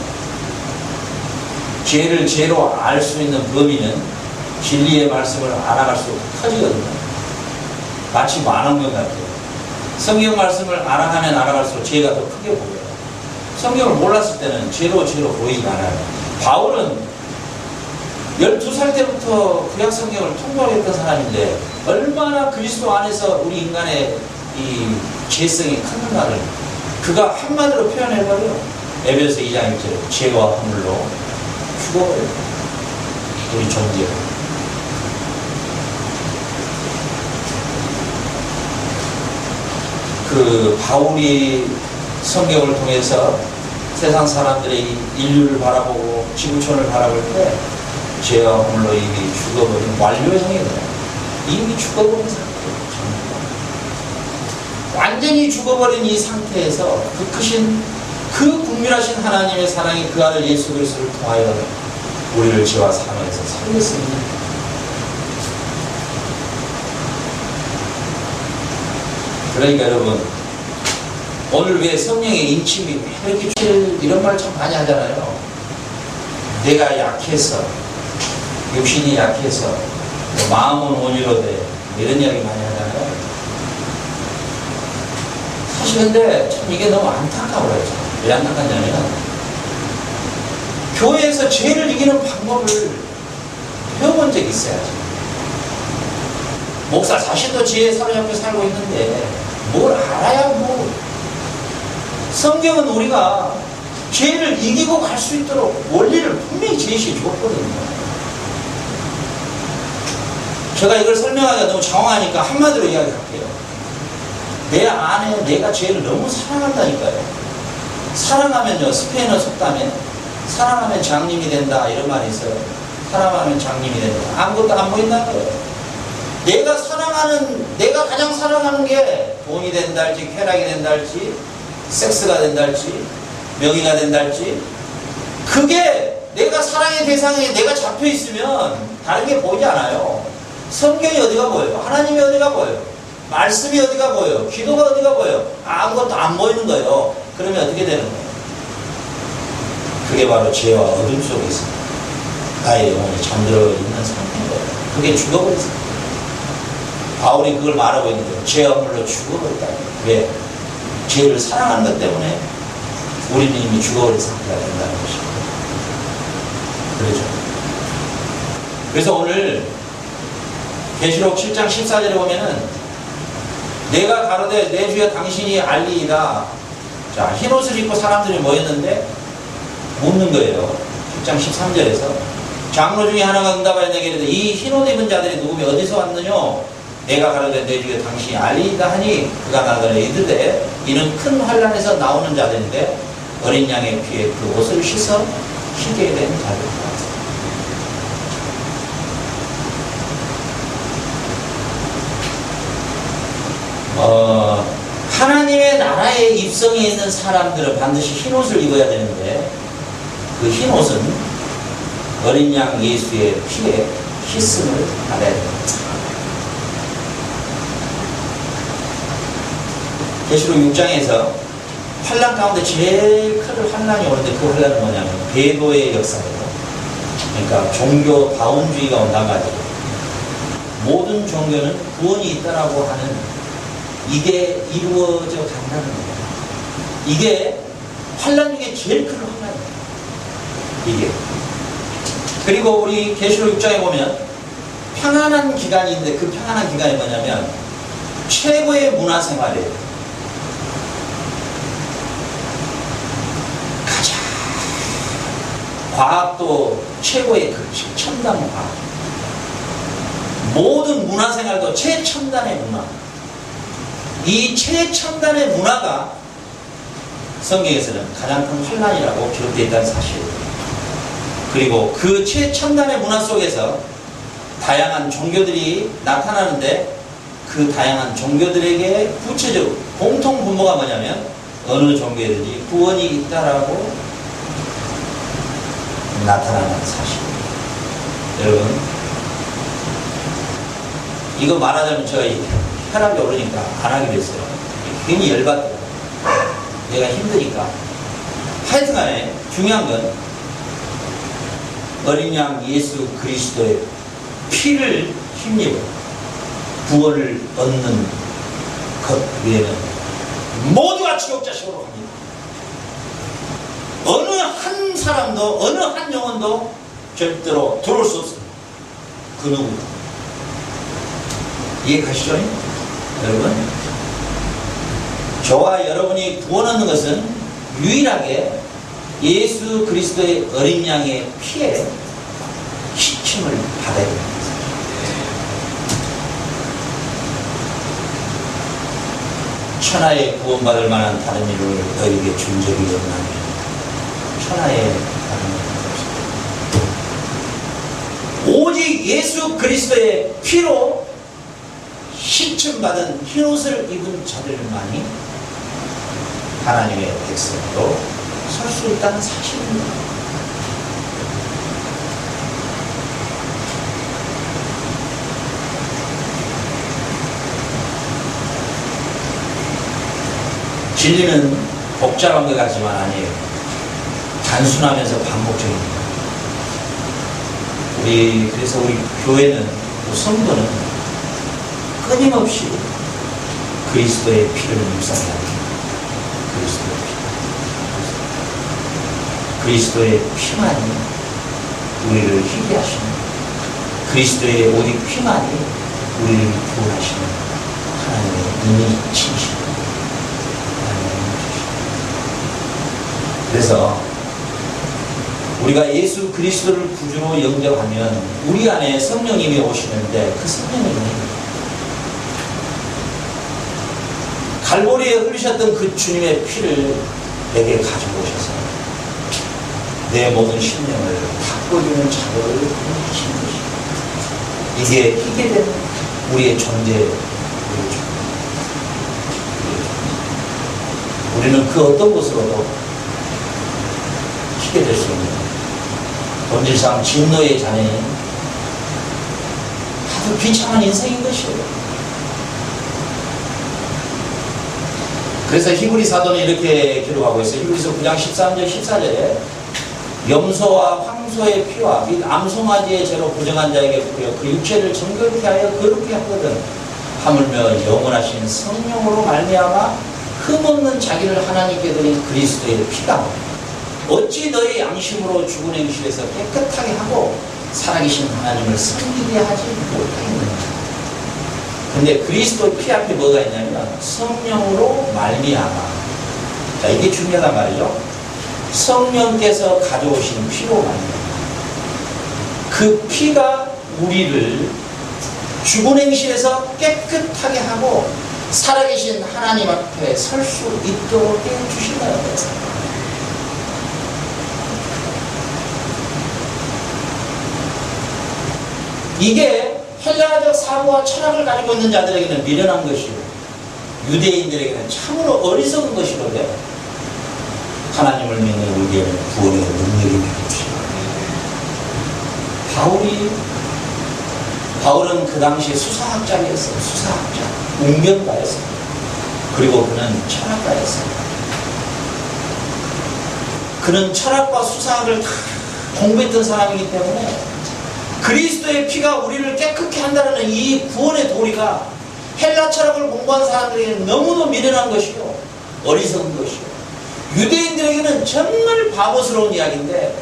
죄를 죄로 알 수 있는 범위는 진리의 말씀을 알아갈수록 커지거든요. 마치 만원 것 같아요. 성경 말씀을 알아가면 알아갈수록 죄가 더 크게 보여요. 성경을 몰랐을 때는 죄로 보이지 않아요. 바울은 12살 때부터 구약 성경을 통독했던 사람인데 얼마나 그리스도 안에서 우리 인간의 이 죄성이 큰가를 그가 한마디로 표현해버려요. 에베소 2장 1절에 죄와 허물로 죽어버려요. 우리 존재로. 그 바울이 성경을 통해서 세상 사람들의 인류를 바라보고 지구촌을 바라볼 때 죄와 허물로 이미 죽어버린 완료형이에요. 이미 죽어버린 상태예요. 완전히 죽어버린 이 상태에서 그 크신 그 국률하신 하나님의 사랑이 그 아들 예수 그리스도를 통하여 우리를 죄와 사망에서 살렸습니다. 그러니까 여러분 오늘 왜 성령의 인침이 왜 이렇게 이런 말 참 많이 하잖아요. 내가 약해서 육신이 약해서 마음은 온유로 돼 이런 이야기 많이 하잖아요. 사실 근데 참 이게 너무 안타까워요. 왜 안타깝냐면 교회에서 죄를 이기는 방법을 배워본 적이 있어야지. 목사 자신도 죄에 사로잡혀 살고 있는데 뭘 알아야 뭐. 성경은 우리가 죄를 이기고 갈 수 있도록 원리를 분명히 제시해 주었거든요. 제가 이걸 설명하기가 너무 장황하니까 한마디로 이야기할게요. 내 안에 내가 죄를 너무 사랑한다니까요. 사랑하면요, 스페인어 속담에 사랑하면 장님이 된다 이런 말이 있어요. 사랑하면 장님이 된다. 아무것도 안 보인다는 거예요. 내가 가장 사랑하는 게 돈이 된다 할지, 쾌락이 된다 할지, 섹스가 된다 할지, 명의가 된다 할지, 그게 내가 사랑의 대상에 내가 잡혀 있으면 다른 게 보이지 않아요. 성경이 어디가 보여요? 하나님이 어디가 보여요? 말씀이 어디가 보여요? 기도가 어디가 보여요? 아무것도 안 보이는 거예요. 그러면 어떻게 되는 거예요? 그게 바로 죄와 어둠 속에 있습니다. 나의 영혼이 잠들어 있는 상태인 거예요. 그게 죽어버렸습니다. 바울이 그걸 말하고 있는 거예요. 죄와 물로 죽어버렸다. 왜? 죄를 사랑하는 것 때문에 우리는 이미 죽어버린 상태가 된다는 것입니다. 그렇죠? 그래서 오늘 계시록 7장 14절에 보면은 내가 가로되 내 주여 당신이 알리이다. 자, 흰옷을 입고 사람들이 모였는데 묻는 거예요. 7장 13절에서 장로 중에 하나가 응답하여 내게 이르되 이 흰옷 입은 자들이 누구며 어디서 왔느냐? 내가 가로되 내 주여 당신이 알리이다 하니 그가 나더러 이르되 이는 큰 환란에서 나오는 자들인데 어린 양의 피에 그 옷을 씻어 희게 된 자들이다. 하나님의 나라에 입성해 있는 사람들은 반드시 흰옷을 입어야 되는데 그 흰옷은 어린 양 예수의 피에 씻음을 받아야 됩니다. 계시록 6장에서 환란 가운데 제일 큰 환란이 오는데 그 환란은 뭐냐면 배도의 역사예요. 그러니까 종교 다운주의가 온단 말이에요. 모든 종교는 구원이 있다라고 하는 이게 이루어져 간다는 거예요. 이게 환란 중에 제일 큰 환란이에요. 이게. 그리고 우리 계시록 6장에 보면 평안한 기간이 있는데 그 평안한 기간이 뭐냐면 최고의 문화생활이에요. 가장 과학도 최고의 극치, 첨단 과학. 모든 문화생활도 최첨단의 문화. 이 최첨단의 문화가 성경에서는 가장 큰 환란이라고 기록되어 있다는 사실이에요. 그리고 그 최첨단의 문화 속에서 다양한 종교들이 나타나는데 그 다양한 종교들에게 구체적 공통 분모가 뭐냐면 어느 종교든지 구원이 있다라고 나타나는 사실입니다. 여러분, 이거 말하자면 제가 혈압이 오르니까 안 하기로 했어요. 괜히 열받더라고요. 내가 힘드니까. 하여튼간에 중요한 건 어린 양 예수 그리스도의 피를 힘입어 구원을 얻는 것 외에는 모두가 지옥자식으로 갑니다. 어느 한 사람도 어느 한 영혼도 절대로 들어올 수 없습니다. 그 누구도. 이해 가시죠? 여러분, 저와 여러분이 구원 얻는 것은 유일하게 예수 그리스도의 어린 양의 피에 씻김을 받아야 됩니다. 천하에 구원받을 만한 다른 일을 너에게 준 적이 없나니 천하에 다른 일은 없습니다. 오직 예수 그리스도의 피로 씻김받은 흰옷을 입은 자들만이 하나님의 백성으로 설 수 있다는 사실입니다. 진리는 복잡한 것 같지만 아니에요. 단순하면서 반복적입니다. 그래서 우리 교회는, 성도는 끊임없이 그리스도의 피를 묵상해야 합니다. 그리스도의 피만이 우리를 희게 하시는, 그리스도의 오직 피만이 우리를 구원하시는 하나님의 인이치신 그래서 우리가 예수 그리스도를 구주로 영접하면 우리 안에 성령님이 오시는데, 그 성령님이 갈보리에 흘리셨던 그 주님의 피를 내게 가지고 오셔서 내 모든 심령을 바꿔주는 작업을 하시는 것입니다. 이게 희게 되는 우리의 존재. 우리는 그 어떤 것으로도 희게 될 수 있는, 본질상 진노의 자녀인 아주 비참한 인생인 것이에요. 그래서 히브리 사도는 이렇게 기록하고 있어요. 히브리서 9장 13절 14절에 염소와 황소의 피와 및 암송아지의 죄로 부정한 자에게 뿌려 그 육체를 정결케 하여 거룩게 하거든 하물며 영원하신 성령으로 말미암아 흠없는 자기를 하나님께 드린 그리스도의 피가 어찌 너희 양심으로 죽은 행실에서 깨끗하게 하고 살아계신 하나님을 섬기게 하지 못하겠느냐. 근데 그리스도 피 앞에 뭐가 있냐면 성령으로 말미암아. 자, 이게 중요하단 말이죠. 성령께서 가져오신 피로 말미암아. 그 피가 우리를 죽은 행실에서 깨끗하게 하고 살아계신 하나님 앞에 설 수 있도록 해주신다는 거예요. 이게 헬라적 사고와 철학을 가지고 있는 자들에게는 미련한 것이고 유대인들에게는 참으로 어리석은 것이거든요. 하나님을 믿는 우리에게는 구원의 능력이 있는 것입니다. 바울은 그 당시 수사학자였어요. 수사학자, 웅변가였어요. 그리고 그는 철학가였어요. 그는 철학과 수사학을 다 공부했던 사람이기 때문에 그리스도의 피가 우리를 깨끗게 한다는 이 구원의 도리가 헬라 철학을 공부한 사람들에게는 너무도 미련한 것이요, 어리석은 것이요, 유대인들에게는 정말 바보스러운 이야기인데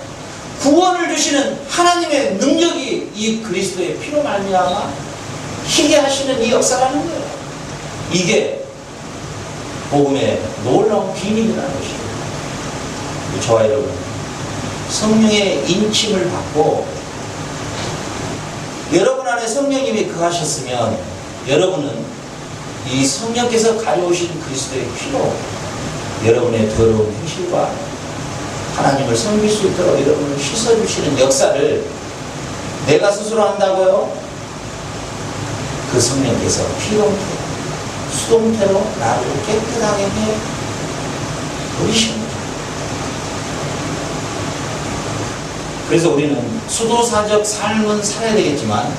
구원을 주시는 하나님의 능력이 이 그리스도의 피로 말미암아 희게 하시는 이 역사라는 거예요. 이게 복음의 놀라운 비밀이라는 것이에요. 저와 여러분, 성령의 인침을 받고 여러분 안에 성령님이 거하셨으면 여러분은 이 성령께서 가져오신 그리스도의 피로 여러분의 더러운 행실과 하나님을 섬길 수 있도록 여러분을 씻어주시는 역사를 내가 스스로 한다고요? 그 성령께서 피동태로, 수동태로 나를 깨끗하게 해 버리십니다. 그래서 우리는 수도사적 삶은 살아야 되겠지만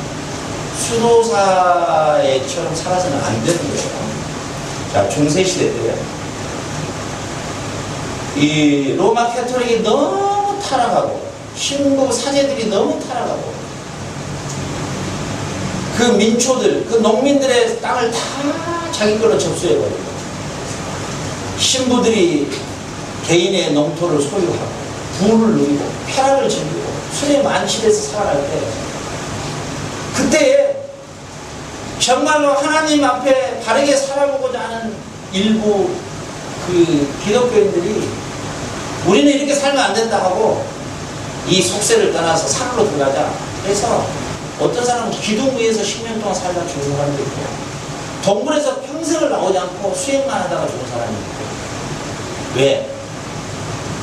수도사처럼 살아서는 안 되는 거예요. 자, 중세시대 때 이 로마 캐토릭이 너무 타락하고 신부 사제들이 너무 타락하고 그 민초들, 그 농민들의 땅을 다 자기 걸로 접수해버리고 신부들이 개인의 농토를 소유하고 부를 누리고 쾌락을 즐기고 술에 만취돼서 살아갈 때, 그때에 정말로 하나님 앞에 바르게 살아보고자 하는 일부 그 기독교인들이 우리는 이렇게 살면 안 된다 하고 이 속세를 떠나서 산으로 들어가자 해서 어떤 사람은 기둥 위에서 10년 동안 살다 죽은 사람도 있고 동굴에서 평생을 나오지 않고 수행만 하다가 죽은 사람이 있고. 왜?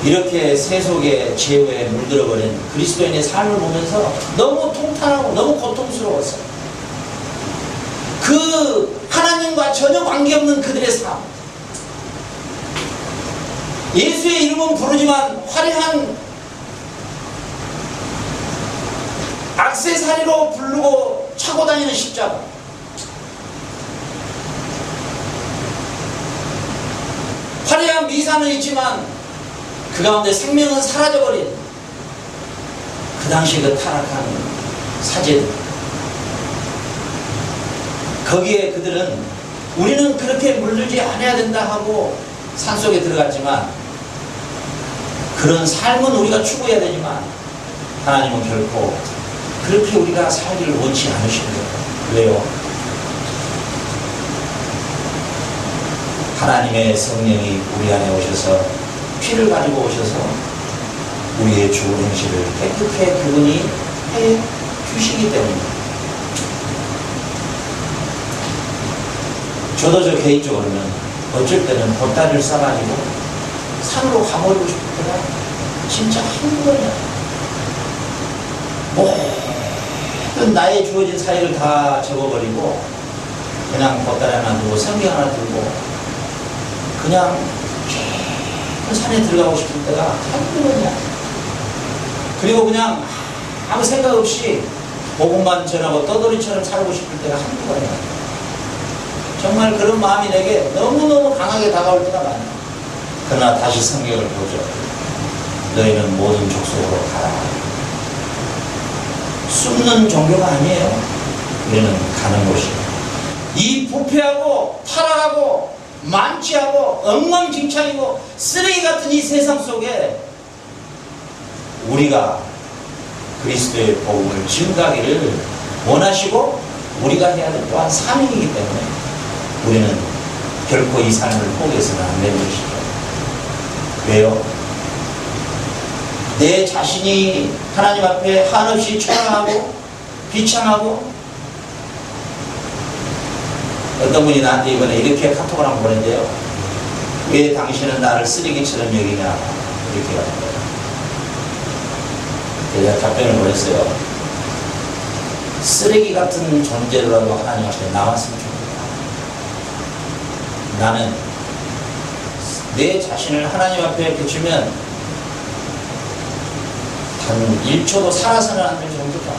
이렇게 세속의 죄에 물들어버린 그리스도인의 삶을 보면서 너무 통탄하고 너무 고통스러웠어요. 그 하나님과 전혀 관계없는 그들의 삶, 예수의 이름은 부르지만 화려한 액세서리로 부르고 차고 다니는 십자가, 화려한 미사는 있지만 그 가운데 생명은 사라져버린 그 당시 그 타락한 사제들, 거기에 그들은 우리는 그렇게 물들지 않아야 된다 하고 산속에 들어갔지만 그런 삶은 우리가 추구해야 되지만 하나님은 결코 그렇게 우리가 살기를 원치 않으십니다. 왜요? 하나님의 성령이 우리 안에 오셔서 피를 가지고 오셔서 우리의 죽은 행실을 깨끗하게 그분이 해 주시기 때문입니다. 저도 저 개인적으로는 어쩔 때는 보따리를 싸가지고 산으로 가버리고 싶을 때가 진짜 한두 번이야. 모든 나의 주어진 사역을 다 접어버리고 그냥 보따리 하나 들고 성경 하나 들고 그냥 깊은 산에 들어가고 싶을 때가 한두 번이야. 그리고 그냥 아무 생각 없이 복음만 전하고 떠돌이처럼 살고 싶을 때가 한두 번이야. 정말 그런 마음이 내게 너무너무 강하게 다가올 때가 많아. 그러나 다시 성경을 보죠. 너희는 모든 족속으로 가라. 숨는 종교가 아니에요. 우리는 가는 곳이에요. 이 부패하고 타락하고 만취하고 엉망진창이고 쓰레기 같은 이 세상 속에 우리가 그리스도의 복음을 증가하기를 원하시고 우리가 해야 될 또한 사명이기 때문에 우리는 결코 이 삶을 포기해서는 안 되는 것이죠. 왜요? 내 자신이 하나님 앞에 한없이 초라하고 비참하고 어떤 분이 나한테 이번에 이렇게 카톡을 한번 보냈는데요. 왜 당신은 나를 쓰레기처럼 여기냐 이렇게 가지고 제가 답변을 보냈어요. 쓰레기 같은 존재로라도 하나님 앞에 나왔으면 좋겠다. 나는 내 자신을 하나님 앞에 비추면 단 1초도 살아서는 안 될 정도다.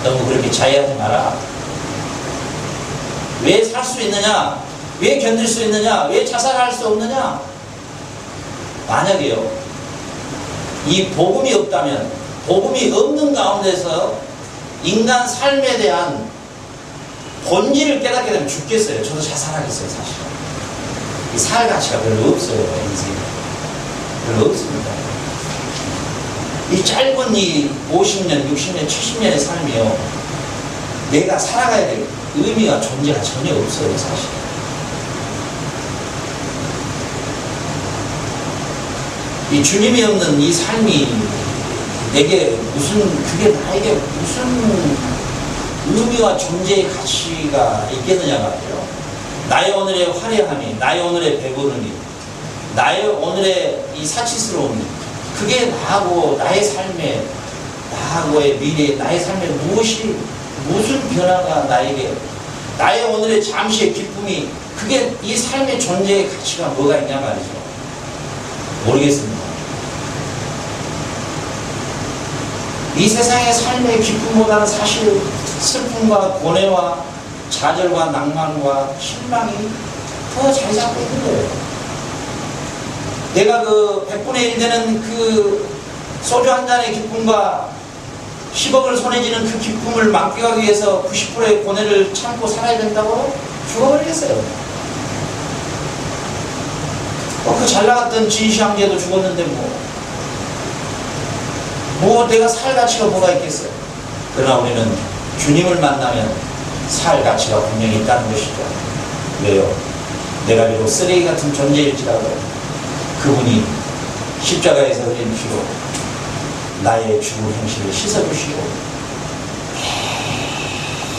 너무 그렇게 자해하지 마라. 왜 살 수 있느냐? 왜 견딜 수 있느냐? 왜 자살할 수 없느냐? 만약에요, 이 복음이 없다면, 복음이 없는 가운데서 인간 삶에 대한 본질을 깨닫게 되면 죽겠어요. 저도 자살하겠어요, 사실. 이 살 가치가 별로 없어요, 인생에. 별로 없습니다. 이 짧은 이 50년, 60년, 70년의 삶이요, 내가 살아가야 될 의미가 존재가 전혀 없어요, 사실. 이 주님이 없는 이 삶이 내게 그게 나에게 무슨 의미와 존재의 가치가 있겠느냐 말이에요. 나의 오늘의 화려함이, 나의 오늘의 배부름이, 나의 오늘의 이 사치스러움이, 그게 나하고 나의 삶에, 나하고의 미래에, 나의 삶에 무슨 변화가 나에게, 나의 오늘의 잠시의 기쁨이, 그게 이 삶의 존재의 가치가 뭐가 있냐 말이죠. 모르겠습니다. 이 세상의 삶의 기쁨보다는 사실 슬픔과 고뇌와 좌절과 낭만과 실망이 더 잘 잡고 있는 거예요. 내가 그 100분의 1 되는 그 소주 한 잔의 기쁨과 10억을 손에 쥐는 그 기쁨을 만끽하기 위해서 90%의 고뇌를 참고 살아야 된다고? 죽어버리겠어요. 그 잘나갔던 진시황제도 죽었는데 내가 살 가치가 뭐가 있겠어요? 그러나 우리는 주님을 만나면 살 가치가 분명히 있다는 것이죠. 왜요? 내가 비록 쓰레기 같은 존재일지라도 그분이 십자가에서 흘린 피로 나의 죽은 행실을 씻어주시고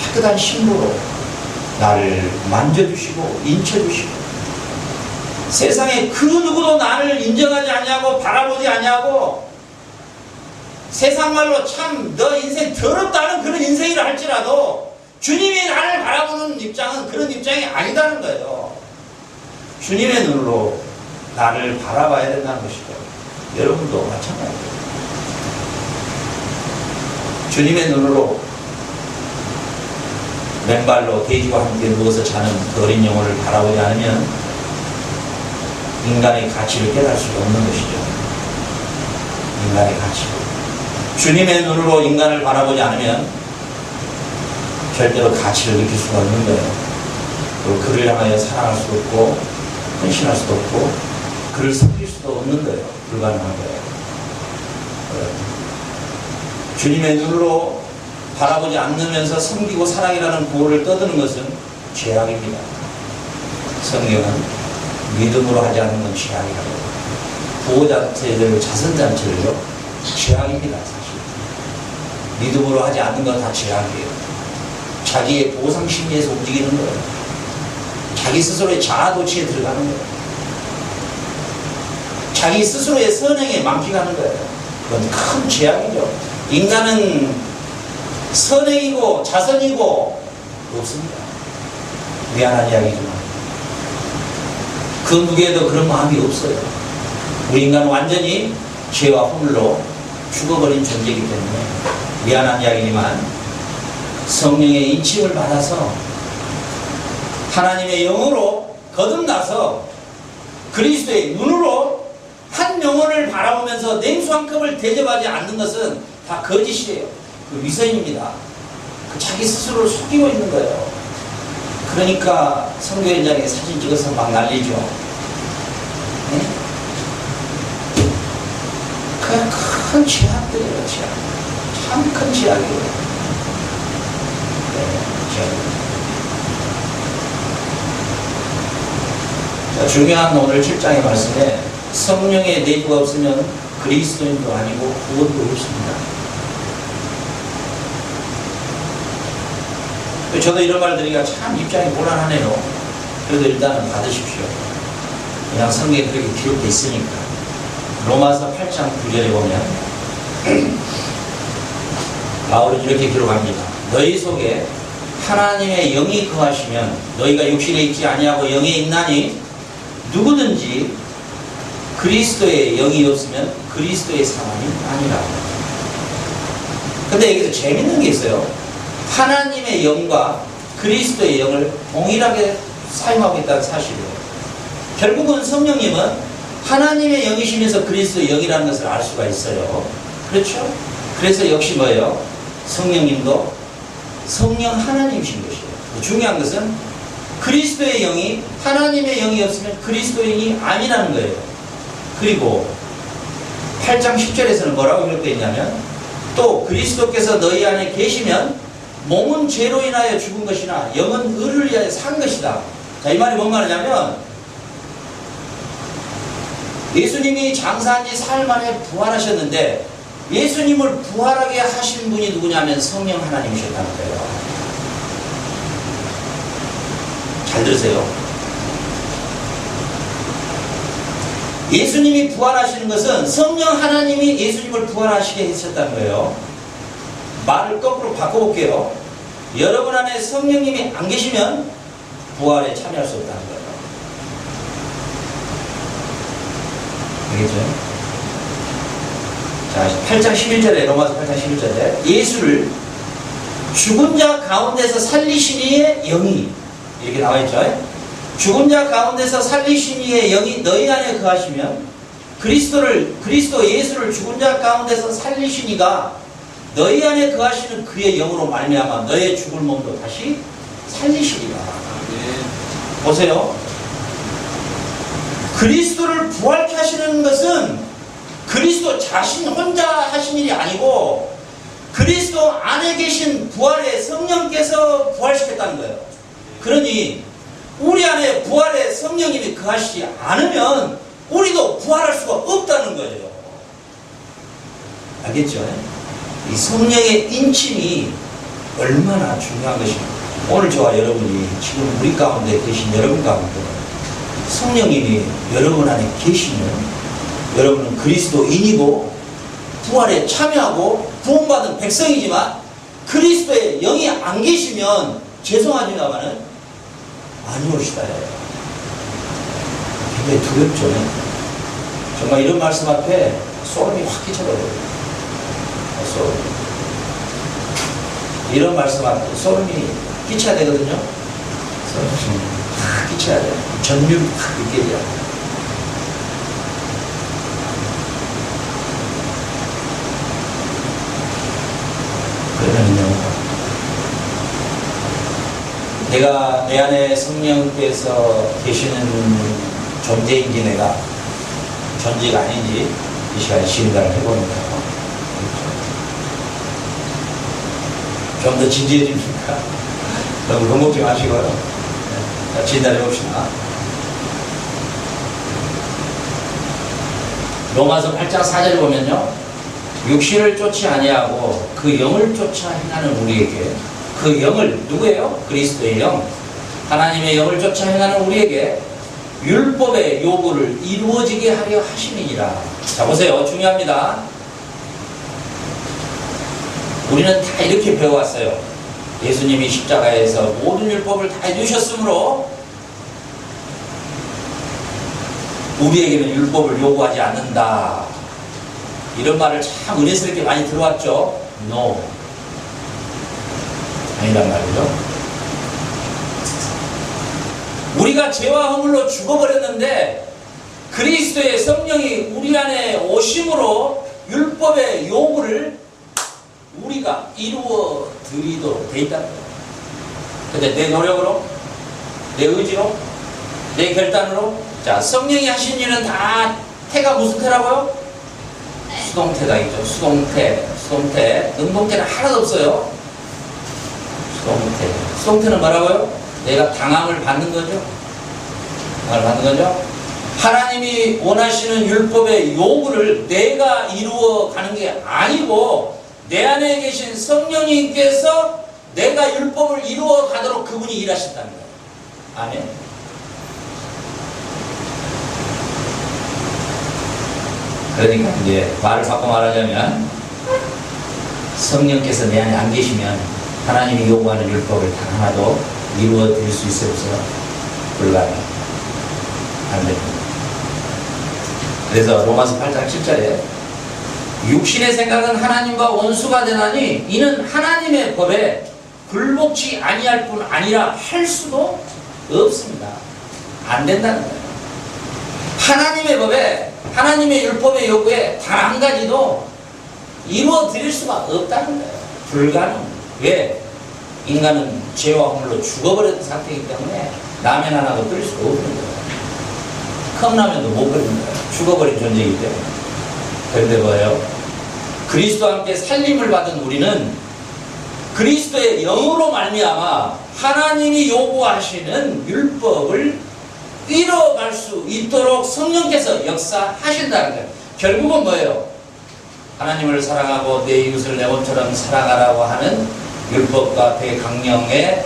깨끗한 신부로 나를 만져주시고 인쳐주시고 세상에 그 누구도 나를 인정하지 아니하고 바라보지 아니하고 세상 말로 참 너 인생 더럽다는 그런 인생이라 할지라도 주님이 나를 바라보는 입장은 그런 입장이 아니다는 거예요. 주님의 눈으로 나를 바라봐야 된다는 것이죠. 여러분도 마찬가지예요. 주님의 눈으로 맨발로 돼지와 함께 누워서 자는 그 어린 영혼을 바라보지 않으면 인간의 가치를 깨달을 수가 없는 것이죠. 인간의 가치를. 주님의 눈으로 인간을 바라보지 않으면 절대로 가치를 느낄 수가 없는 거예요. 그리고 그를 향하여 사랑할 수 없고 헌신할 수도 없고 그를 섬길 수도 없는 거예요. 불가능한 거예요. 주님의 눈으로 바라보지 않으면서 섬기고 사랑이라는 구호를 떠드는 것은 죄악입니다. 성경은 믿음으로 하지 않는 건 죄악이라고. 부호자체들, 자선잔치를요, 죄악입니다, 사실. 믿음으로 하지 않는 건 다 죄악이에요. 자기의 보상심리에서 움직이는 거예요. 자기 스스로의 자아도취에 들어가는 거예요. 자기 스스로의 선행에 만피가는 거예요. 그건 큰 죄악이죠. 인간은 선행이고 자선이고 없습니다. 미안한 이야기지만 그 누구에도 그런 마음이 없어요. 우리 인간은 완전히 죄와 허물로 죽어버린 존재이기 때문에 미안한 이야기지만 성령의 인침을 받아서 하나님의 영으로 거듭나서 그리스도의 눈으로 한 영혼을 바라보면서 냉수 한 컵을 대접하지 않는 것은 다 거짓이에요. 그 위선입니다. 그 자기 스스로를 속이고 있는 거예요. 그러니까 선교 현장에 사진 찍어서 막 난리죠. 네? 그냥 큰 죄악들이에요. 죄악. 참 큰 죄악이에요. 네, 죄악. 자, 중요한 오늘 7장의 말씀에 성령의 내주가 없으면 그리스도인도 아니고 구원도 없습니다. 저도 이런 말 드리기가 참 입장이 곤란하네요. 그래도 일단은 받으십시오. 그냥 성경에 그렇게 기록되어 있으니까. 로마서 8장 9절에 보면 바울은 이렇게 기록합니다. 너희 속에 하나님의 영이 거하시면 너희가 육신에 있지 아니하고 영에 있나니 누구든지 그리스도의 영이 없으면 그리스도의 사람이 아니라. 근데 여기서 재밌는 게 있어요. 하나님의 영과 그리스도의 영을 동일하게 사용하고 있다는 사실이에요. 결국은 성령님은 하나님의 영이시면서 그리스도의 영이라는 것을 알 수가 있어요. 그렇죠? 그래서 역시 뭐예요? 성령님도 성령 하나님이신 것이에요. 중요한 것은 그리스도의 영이 하나님의 영이 없으면 그리스도의 영이 아니라는 거예요. 그리고 8장 10절에서는 뭐라고 기록되어 있냐면 또 그리스도께서 너희 안에 계시면 몸은 죄로 인하여 죽은 것이나 영은 의를 위하여 산 것이다. 자, 이 말이 뭔 말이냐면 예수님이 장사한 지 사흘 만에 부활하셨는데 예수님을 부활하게 하신 분이 누구냐면 성령 하나님이셨다는 거예요. 잘 들으세요. 예수님이 부활하시는 것은 성령 하나님이 예수님을 부활하시게 하셨다는 거예요. 말을 거꾸로 바꿔볼게요. 여러분 안에 성령님이 안 계시면 부활에 참여할 수 없다는 거예요. 알겠죠? 자, 8장 11절에, 로마서 8장 11절에 예수를 죽은 자 가운데서 살리신 이의 영이 이렇게 나와있죠. 죽은 자 가운데서 살리신 이의 영이 너희 안에 거하시면 그리스도 예수를 죽은 자 가운데서 살리신 이가 너희 안에 거하시는 그의 영으로 말미암아 너의 죽을 몸도 다시 살리시리라. 보세요. 그리스도를 부활케 하시는 것은 그리스도 자신 혼자 하신 일이 아니고 그리스도 안에 계신 부활의 성령께서 부활시켰다는 거예요. 그러니 우리 안에 부활의 성령님이 거하시지 않으면 우리도 부활할 수가 없다는 거예요. 알겠죠? 이 성령의 인침이 얼마나 중요한 것입니까? 오늘 저와 여러분이 지금 우리 가운데 계신 여러분 가운데 성령님이 여러분 안에 계시면 여러분은 그리스도인이고 부활에 참여하고 구원받은 백성이지만 그리스도의 영이 안 계시면 죄송하지만은 안 오시다. 굉장히 두렵죠. 정말 이런 말씀 앞에 소름이 확 끼쳐버려요. 이런 말씀 앞에 소름이 끼쳐야 되거든요. 소름이 확 끼쳐야 돼요. 전율 확 느껴져야 돼요. 그러면요, 내가 내 안에 성령께서 계시는 존재인지 내가 존재가 아닌지 이 시간에 진단을 해보는 거예요. 좀 더 진지해집니까? 너무 겁먹지 마시고요. 자, 진단해 봅시다. 로마서 8장 4절을 보면요, 육신을 쫓지 아니하고 그 영을 쫓아 행하는 우리에게, 그 영을 누구예요? 그리스도의 영, 하나님의 영을 쫓아 행하는 우리에게 율법의 요구를 이루어지게 하려 하심이니라. 자, 보세요. 중요합니다. 우리는 다 이렇게 배워왔어요. 예수님이 십자가에서 모든 율법을 다 해주셨으므로 우리에게는 율법을 요구하지 않는다. 이런 말을 참 은혜스럽게 많이 들어왔죠. No. 아니란 말이죠. 우리가 죄와 허물로 죽어버렸는데 그리스도의 성령이 우리 안에 오심으로 율법의 요구를 우리가 이루어 드리도록 돼 있다는 거예요. 근데 내 노력으로, 내 의지로, 내 결단으로, 자, 성령이 하신 일은 다 태가 무슨 태라고요? 수동태가 있죠. 수동태. 능동태는 하나도 없어요. 수동태는 뭐라고요? 내가 당함을 받는 거죠. 당함을 받는 거죠. 하나님이 원하시는 율법의 요구를 내가 이루어 가는 게 아니고 내 안에 계신 성령님께서 내가 율법을 이루어 가도록 그분이 일하신다는 거예요. 아멘. 그러니까 이제 말을 바꿔 말하자면 성령께서 내 안에 안 계시면 하나님이 요구하는 율법을 단 하나도 이루어 드릴 수 있어요, 없어요? 불가능. 안 됩니다. 그래서 로마서 8장 7절에 육신의 생각은 하나님과 원수가 되나니 이는 하나님의 법에 굴복치 아니할 뿐 아니라 할 수도 없습니다. 안 된다는 거예요. 하나님의 법에, 하나님의 율법의 요구에 단 한 가지도 이루어 드릴 수가 없다는 거예요. 불가능. 왜? 인간은 죄와 허물로 죽어버린 상태이기 때문에 라면 하나도 끓일 수가 없는 거예요. 컵라면도 못 끓이는 거예요. 죽어버린 존재이기 때문에. 그런데 뭐예요? 그리스도와 함께 살림을 받은 우리는 그리스도의 영으로 말미암아 하나님이 요구하시는 율법을 이뤄갈 수 있도록 성령께서 역사하신다는 거예요. 결국은 뭐예요? 하나님을 사랑하고 내 이웃을 내 몸처럼 사랑하라고 하는 율법과 대강령의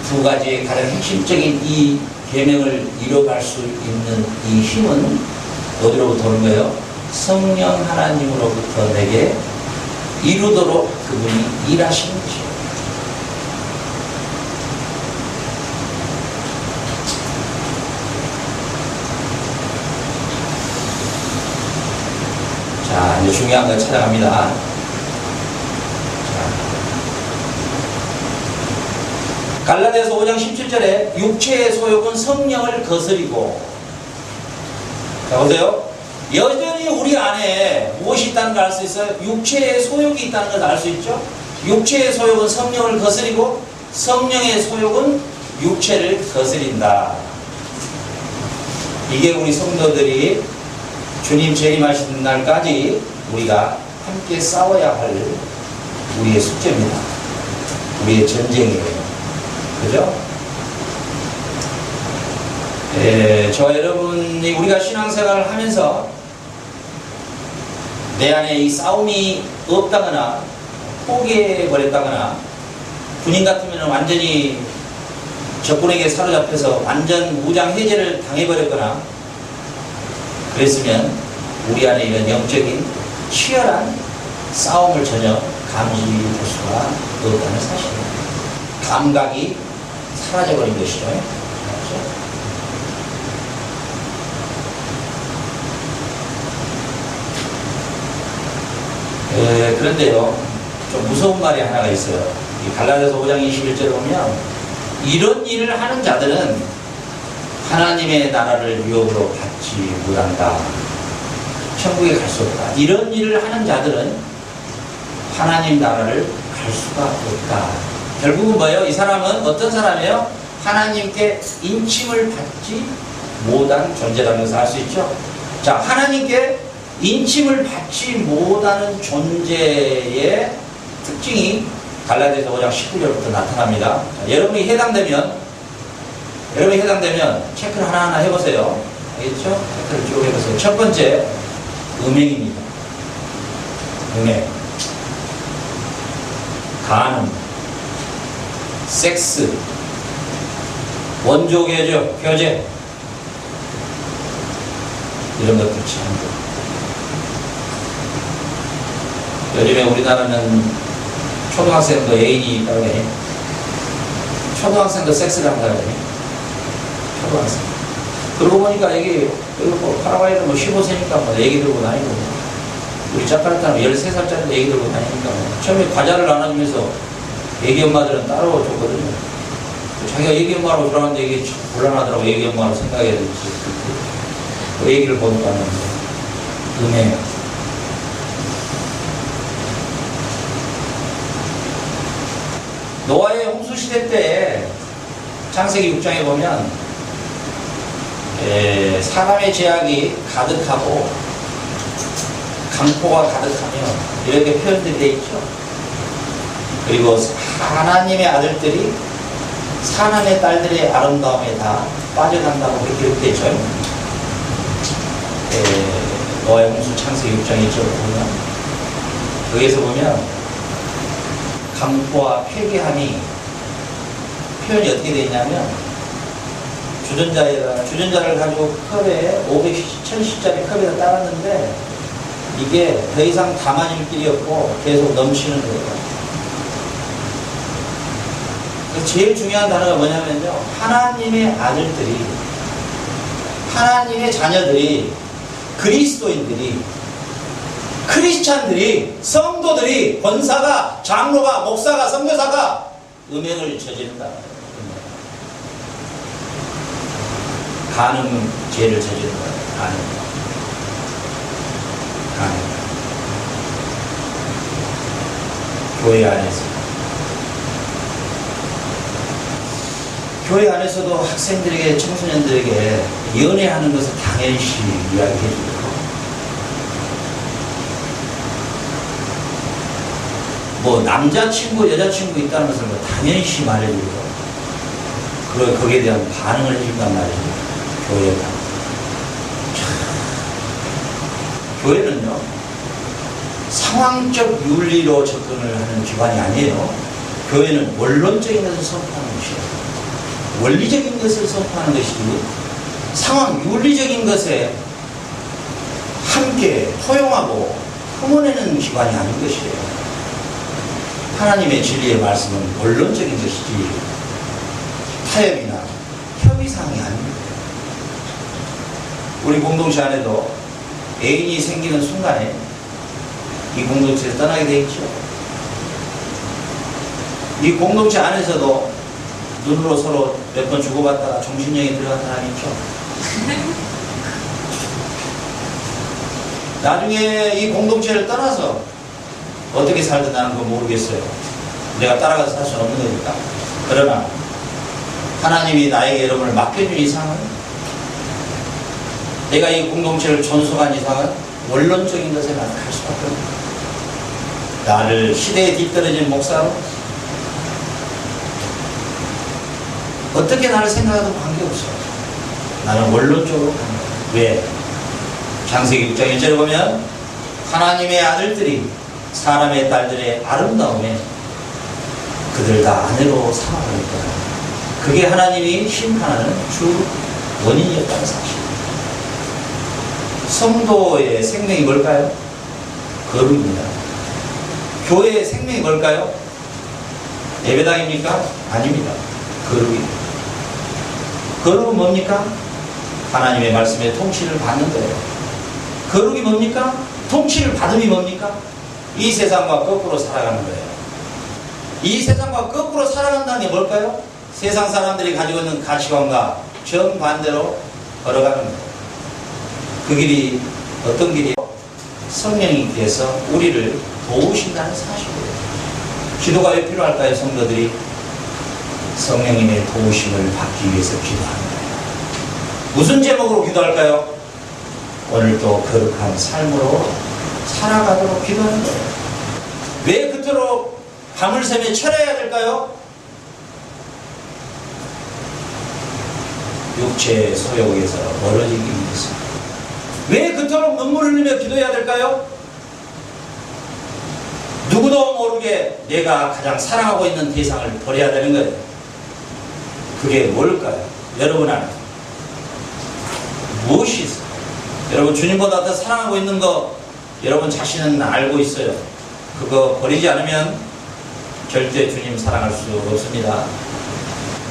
두 가지의 가장 핵심적인 이 계명을 이뤄갈 수 있는 이 힘은 어디로부터 오는 거예요? 성령 하나님으로부터 내게 이루도록 그분이 일하시는 것이에요. 자, 이제 중요한 걸 찾아갑니다. 자, 갈라디아서 5장 17절에 육체의 소욕은 성령을 거스리고, 자, 보세요. 여전히 우리 안에 무엇이 있다는 걸 알 수 있어요? 육체의 소욕이 있다는 걸 알 수 있죠? 육체의 소욕은 성령을 거스리고 성령의 소욕은 육체를 거스린다. 이게 우리 성도들이 주님 재림하시는 날까지 우리가 함께 싸워야 할 우리의 숙제입니다. 우리의 전쟁이에요. 그죠? 저와 여러분이 우리가 신앙생활을 하면서 내 안에 이 싸움이 없다거나 포기해버렸다거나 군인 같으면 완전히 적군에게 사로잡혀서 완전 무장 해제를 당해버렸거나 그랬으면 우리 안에 이런 영적인 치열한 싸움을 전혀 감지할 수가 없다는 사실입니다. 감각이 사라져버린 것이죠. 그런데요, 좀 무서운 말이 하나가 있어요. 이 갈라디아서 5장 21절에 보면 이런 일을 하는 자들은 하나님의 나라를 유업으로 받지 못한다. 천국에 갈 수 없다. 이런 일을 하는 자들은 하나님 나라를 갈 수가 없다. 결국은 뭐예요? 이 사람은 어떤 사람이에요? 하나님께 인침을 받지 못한 존재라는 것을 알 수 있죠. 자, 하나님께 인침을 받지 못하는 존재의 특징이 갈라디아서 5장 19절부터 나타납니다. 자, 여러분이 해당되면 체크를 하나하나 해보세요. 알겠죠? 체크를 쭉 해보세요. 첫 번째, 음행입니다. 음행. 간음, 섹스, 원조 교제, 이런 것들 참. 요즘에 우리나라는 초등학생도 애인이 있다고 해. 초등학생도 섹스를 한다고 해. 초등학생. 그러고 보니까 여기 뭐 파라과이는 뭐 15세니까 뭐 애기 들고 다니고, 우리 자카르타는 13살짜리 애기 들고 다니니까 처음에 과자를 나눠주면서 애기 엄마들은 따로 줬거든요. 자기가 애기 엄마로 들어갔는데 이게 곤란하더라고. 애기 엄마로 생각해야 될지. 그 얘기를 보는 거 아닌데. 음행. 노아의 홍수시대 때 창세기 6장에 보면 사람의 죄악이 가득하고 강포가 가득하며 이렇게 표현들이 되어 있죠. 그리고 하나님의 아들들이 사람의 딸들의 아름다움에 다 빠져간다고 그렇게 되어 있죠. 노아의 홍수 창세기 6장에 있죠. 보면 거기에서 보면 강포와 폐기함이 표현이 어떻게 되어 있냐면 주전자를 가지고 컵에 1000cc 컵에다 따랐는데 이게 더 이상 담아질 길이 없고 계속 넘치는 거예요. 그래서 제일 중요한 단어가 뭐냐면요, 하나님의 아들들이, 하나님의 자녀들이, 그리스도인들이, 크리스찬들이, 성도들이, 권사가, 장로가, 목사가, 선교사가 음행을 저지른다. 간음 죄를 저지른다. 간음. 교회 안에서도 학생들에게, 청소년들에게 연애하는 것을 당연시 이야기해주고, 뭐 남자친구, 여자친구 있다는 것을 뭐 당연시 말해주고, 거기에 대한 반응을 해준단 말이죠. 교회가. 교회는요, 상황적 윤리로 접근을 하는 기관이 아니에요. 교회는 원론적인 것을 선포하는 것이에요. 원리적인 것을 선포하는 것이지, 상황 윤리적인 것에 함께 포용하고 품어내는 기관이 아닌 것이에요. 하나님의 진리의 말씀은 원론적인 것이지 타협이나 협의사항이 아닙니다. 우리 공동체 안에도 애인이 생기는 순간에 이 공동체를 떠나게 되어 있죠. 이 공동체 안에서도 눈으로 서로 몇 번 주고받다가 정신력이 들어간 사람이 있죠. 나중에 이 공동체를 떠나서 어떻게 살든 나는 그건 모르겠어요. 내가 따라가서 살 수는 없는 거니까. 그러나 하나님이 나에게 여러분을 맡겨준 이상은, 내가 이 공동체를 존속한 이상은 원론적인 것에 나갈 수밖에 없다. 나를 시대에 뒤떨어진 목사로 어떻게 나를 생각해도 관계없어요. 나는 원론적으로 간다. 왜? 창세기 6장 1절에 보면 하나님의 아들들이 사람의 딸들의 아름다움에 그들 다 아내로 삼아갈 거다. 그게 하나님이 심판하는 주 원인이었다는 사실. 성도의 생명이 뭘까요? 거룩입니다. 교회의 생명이 뭘까요? 예배당입니까? 아닙니다. 거룩입니다. 거룩은 뭡니까? 하나님의 말씀에 통치를 받는 거예요. 거룩이 뭡니까? 통치를 받음이 뭡니까? 이 세상과 거꾸로 살아가는 거예요. 이 세상과 거꾸로 살아간다는 게 뭘까요? 세상 사람들이 가지고 있는 가치관과 정반대로 걸어가는 거예요. 그 길이 어떤 길이에요? 성령님께서 우리를 도우신다는 사실이에요. 기도가 왜 필요할까요? 성도들이 성령님의 도우심을 받기 위해서 기도하는 거예요. 무슨 제목으로 기도할까요? 오늘도 거룩한 삶으로 살아가도록 기도하는 거예요. 왜 그토록 밤을 새며 철회해야 될까요? 육체의 소욕에서 멀어지기 위해서. 왜 그토록 눈물을 흘리며 기도해야 될까요? 누구도 모르게 내가 가장 사랑하고 있는 대상을 버려야 되는 거예요. 그게 뭘까요? 여러분 안에 무엇이 있어요? 여러분 주님보다 더 사랑하고 있는 거 여러분 자신은 알고 있어요. 그거 버리지 않으면 절대 주님 사랑할 수 없습니다.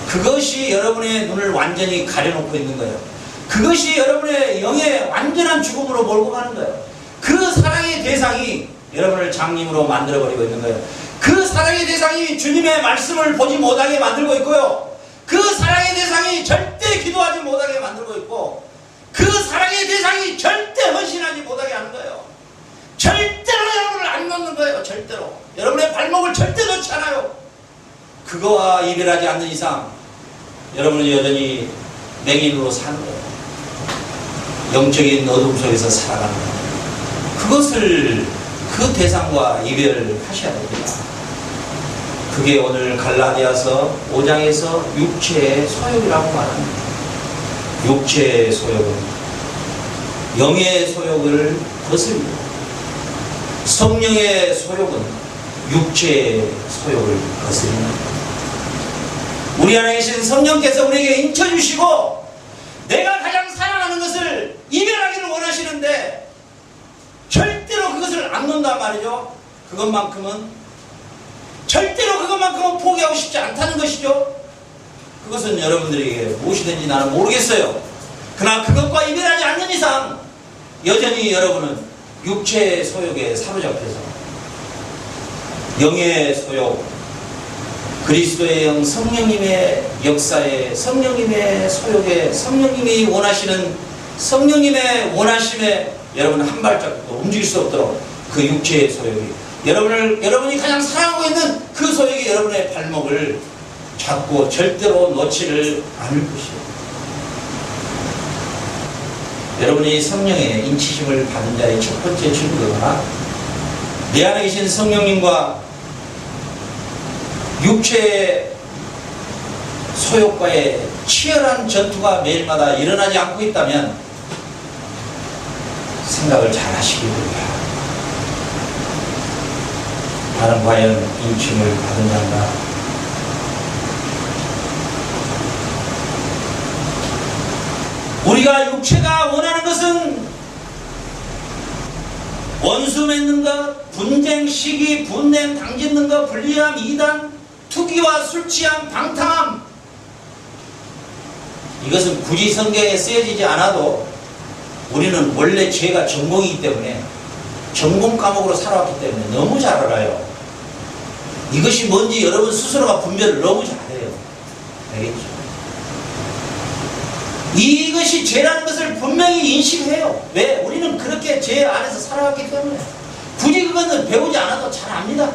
그것이 여러분의 눈을 완전히 가려놓고 있는 거예요. 그것이 여러분의 영의 완전한 죽음으로 몰고 가는 거예요. 그 사랑의 대상이 여러분을 장님으로 만들어버리고 있는 거예요. 그 사랑의 대상이 주님의 말씀을 보지 못하게 만들고 있고요. 그 사랑의 대상이 절대 기도하지 못하게 만들고 있고, 그 사랑의 대상이 절대 헌신하지 못하게 하는 거예요. 절대로 여러분을 안 놓는 거예요. 절대로. 여러분의 발목을 절대 놓지 않아요. 그거와 이별하지 않는 이상 여러분은 여전히 맹인으로 사는 거예요. 영적인 어둠 속에서 살아가는 거예요. 그것을 그 대상과 이별하셔야 됩니다. 그게 오늘 갈라디아서 5장에서 육체의 소욕이라고 말합니다. 육체의 소욕은 영의 소욕을 거스리고, 성령의 소욕은 육체의 소욕을 거스립니다. 우리 안에 계신 성령께서 우리에게 인쳐주시고 내가 가장 사랑하는 것을 이별하기를 원하시는데 절대로 그것을 안 놓는단 말이죠. 절대로 그것만큼은 포기하고 싶지 않다는 것이죠. 그것은 여러분들에게 무엇이든지 나는 모르겠어요. 그러나 그것과 이별하지 않는 이상 여전히 여러분은 육체의 소욕에 사로잡혀서 영의 소욕, 그리스도의 영, 성령님의 역사에, 성령님의 소욕에, 성령님이 원하시는, 성령님의 원하심에 여러분 한 발짝도 움직일 수 없도록 그 육체의 소욕이, 여러분이 가장 사랑하고 있는 그 소욕이 여러분의 발목을 잡고 절대로 놓지를 않을 것이에요. 여러분이 성령의 인치심을 받은 자의 첫 번째 증거가 내 안에 계신 성령님과 육체의 소욕과의 치열한 전투가 매일마다 일어나지 않고 있다면 생각을 잘 하시기 바랍니다. 나는 과연 인침을 받은 자인가? 우리가 육체가 원하는 것은 원수 맺는 것, 분쟁, 시기, 분냄, 당짓는 것, 불리함, 이단, 투기와 술 취함, 방탕함. 이것은 굳이 성경에 쓰여지지 않아도 우리는 원래 죄가 전공이기 때문에, 전공 과목으로 살아왔기 때문에 너무 잘 알아요. 이것이 뭔지 여러분 스스로가 분별을 너무 잘해요. 알겠죠? 이것이 죄라는 것을 분명히 인식해요. 왜? 우리는 그렇게 죄 안에서 살아왔기 때문에. 굳이 그것은 배우지 않아도 잘 압니다.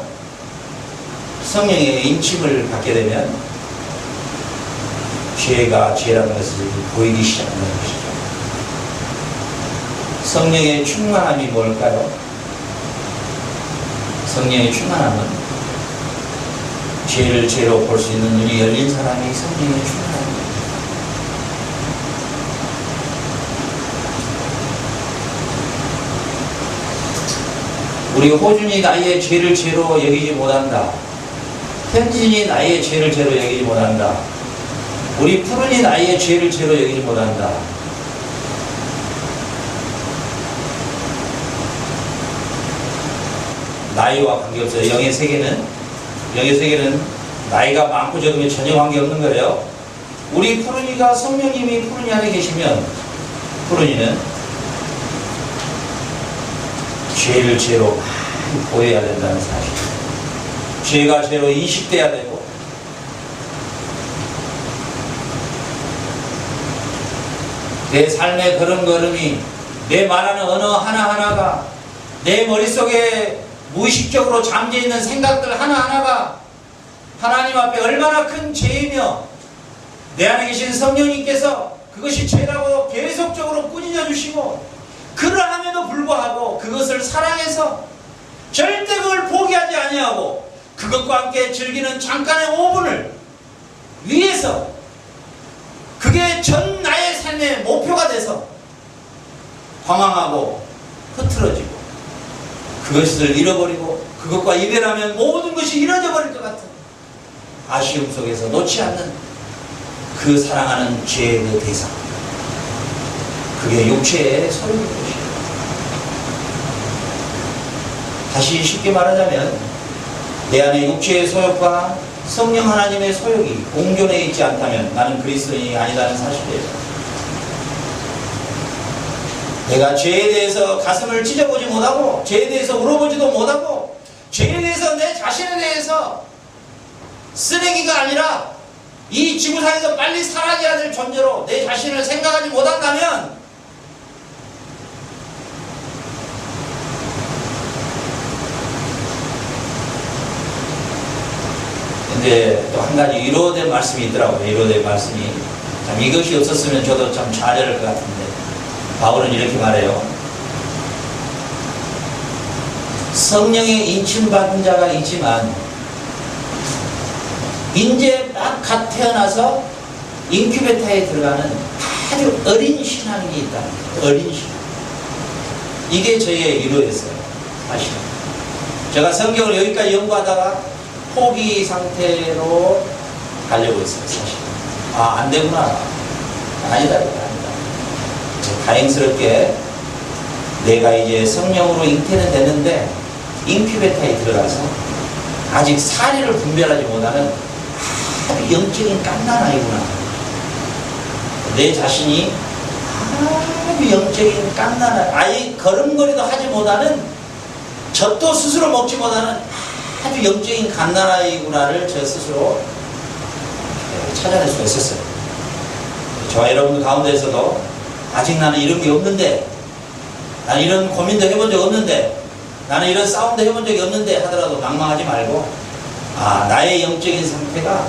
성령의 인침을 받게 되면 죄가 죄라는 것을 보이기 시작하는 것이죠. 성령의 충만함이 뭘까요? 성령의 충만함은 죄를 죄로 볼 수 있는 눈이 열린 사람이 성령의 충만함입니다. 우리 호준이 나의 죄를 죄로 여기지 못한다. 현진이 나의 죄를 죄로 여기지 못한다. 우리 푸른이 나의 죄를 죄로 여기지 못한다. 나이와 관계없어요. 영의 세계는 나이가 많고 적으면 전혀 관계없는 거예요. 우리 푸른이가 성령님이 푸른이 안에 계시면 푸른이는 죄를 죄로 많이 보여야 된다는 사실. 죄가 죄로 인식돼야 되고, 내 삶의 걸음걸음이, 내 말하는 언어 하나하나가, 내 머릿속에 무의식적으로 잠재있는 생각들 하나하나가 하나님 앞에 얼마나 큰 죄이며 내 안에 계신 성령님께서 그것이 죄라고 계속적으로 꾸짖어 주시고, 그러함에도 불구하고 그것을 사랑해서 절대 그걸 포기하지 아니하고 그것과 함께 즐기는 잠깐의 5분을 위해서, 그게 전 나의 삶의 목표가 돼서 방황하고 흐트러지고 그것을 잃어버리고 그것과 이별하면 모든 것이 이루어져 버릴 것 같은 아쉬움 속에서 놓지 않는 그 사랑하는 죄의 그 대상, 그게 육체의 소욕인 것이에요. 다시 쉽게 말하자면 내 안에 육체의 소욕과 성령 하나님의 소욕이 공존해 있지 않다면 나는 그리스도인이 아니라는 사실이에요. 내가 죄에 대해서 가슴을 찢어보지 못하고, 죄에 대해서 울어보지도 못하고, 죄에 대해서 내 자신에 대해서 쓰레기가 아니라 이 지구상에서 빨리 사라져야 될 존재로 내 자신을 생각하지 못한다면, 근데 또 한 가지 위로된 말씀이 있더라고요. 위로된 말씀이, 참 이것이 없었으면 저도 참 잘할 것 같은데, 바울은 이렇게 말해요. 성령의 인침받은 자가 있지만 이제 막 갓 태어나서 인큐베터에 들어가는 아주 어린 신앙인이 있다. 어린 신앙. 이게 저의 위로였어요. 사실 제가 성경을 여기까지 연구하다가 포기 상태로 가려고 했어요. 사실 안 되구나. 아니다. 다행스럽게 내가 이제 성령으로 잉태는 됐는데 인큐베터에 들어가서 아직 사리를 분별하지 못하는 아주 영적인 갓난아이구나. 내 자신이 아주 영적인 갓난아이, 걸음걸이도 하지 못하는, 젖도 스스로 먹지 못하는 아주 영적인 갓난아이구나를 저 스스로 찾아낼 수가 있었어요. 저와 여러분들 가운데에서도 아직 나는 이런 게 없는데, 나는 이런 고민도 해본 적 없는데, 나는 이런 싸움도 해본 적이 없는데 하더라도 낭망하지 말고, 나의 영적인 상태가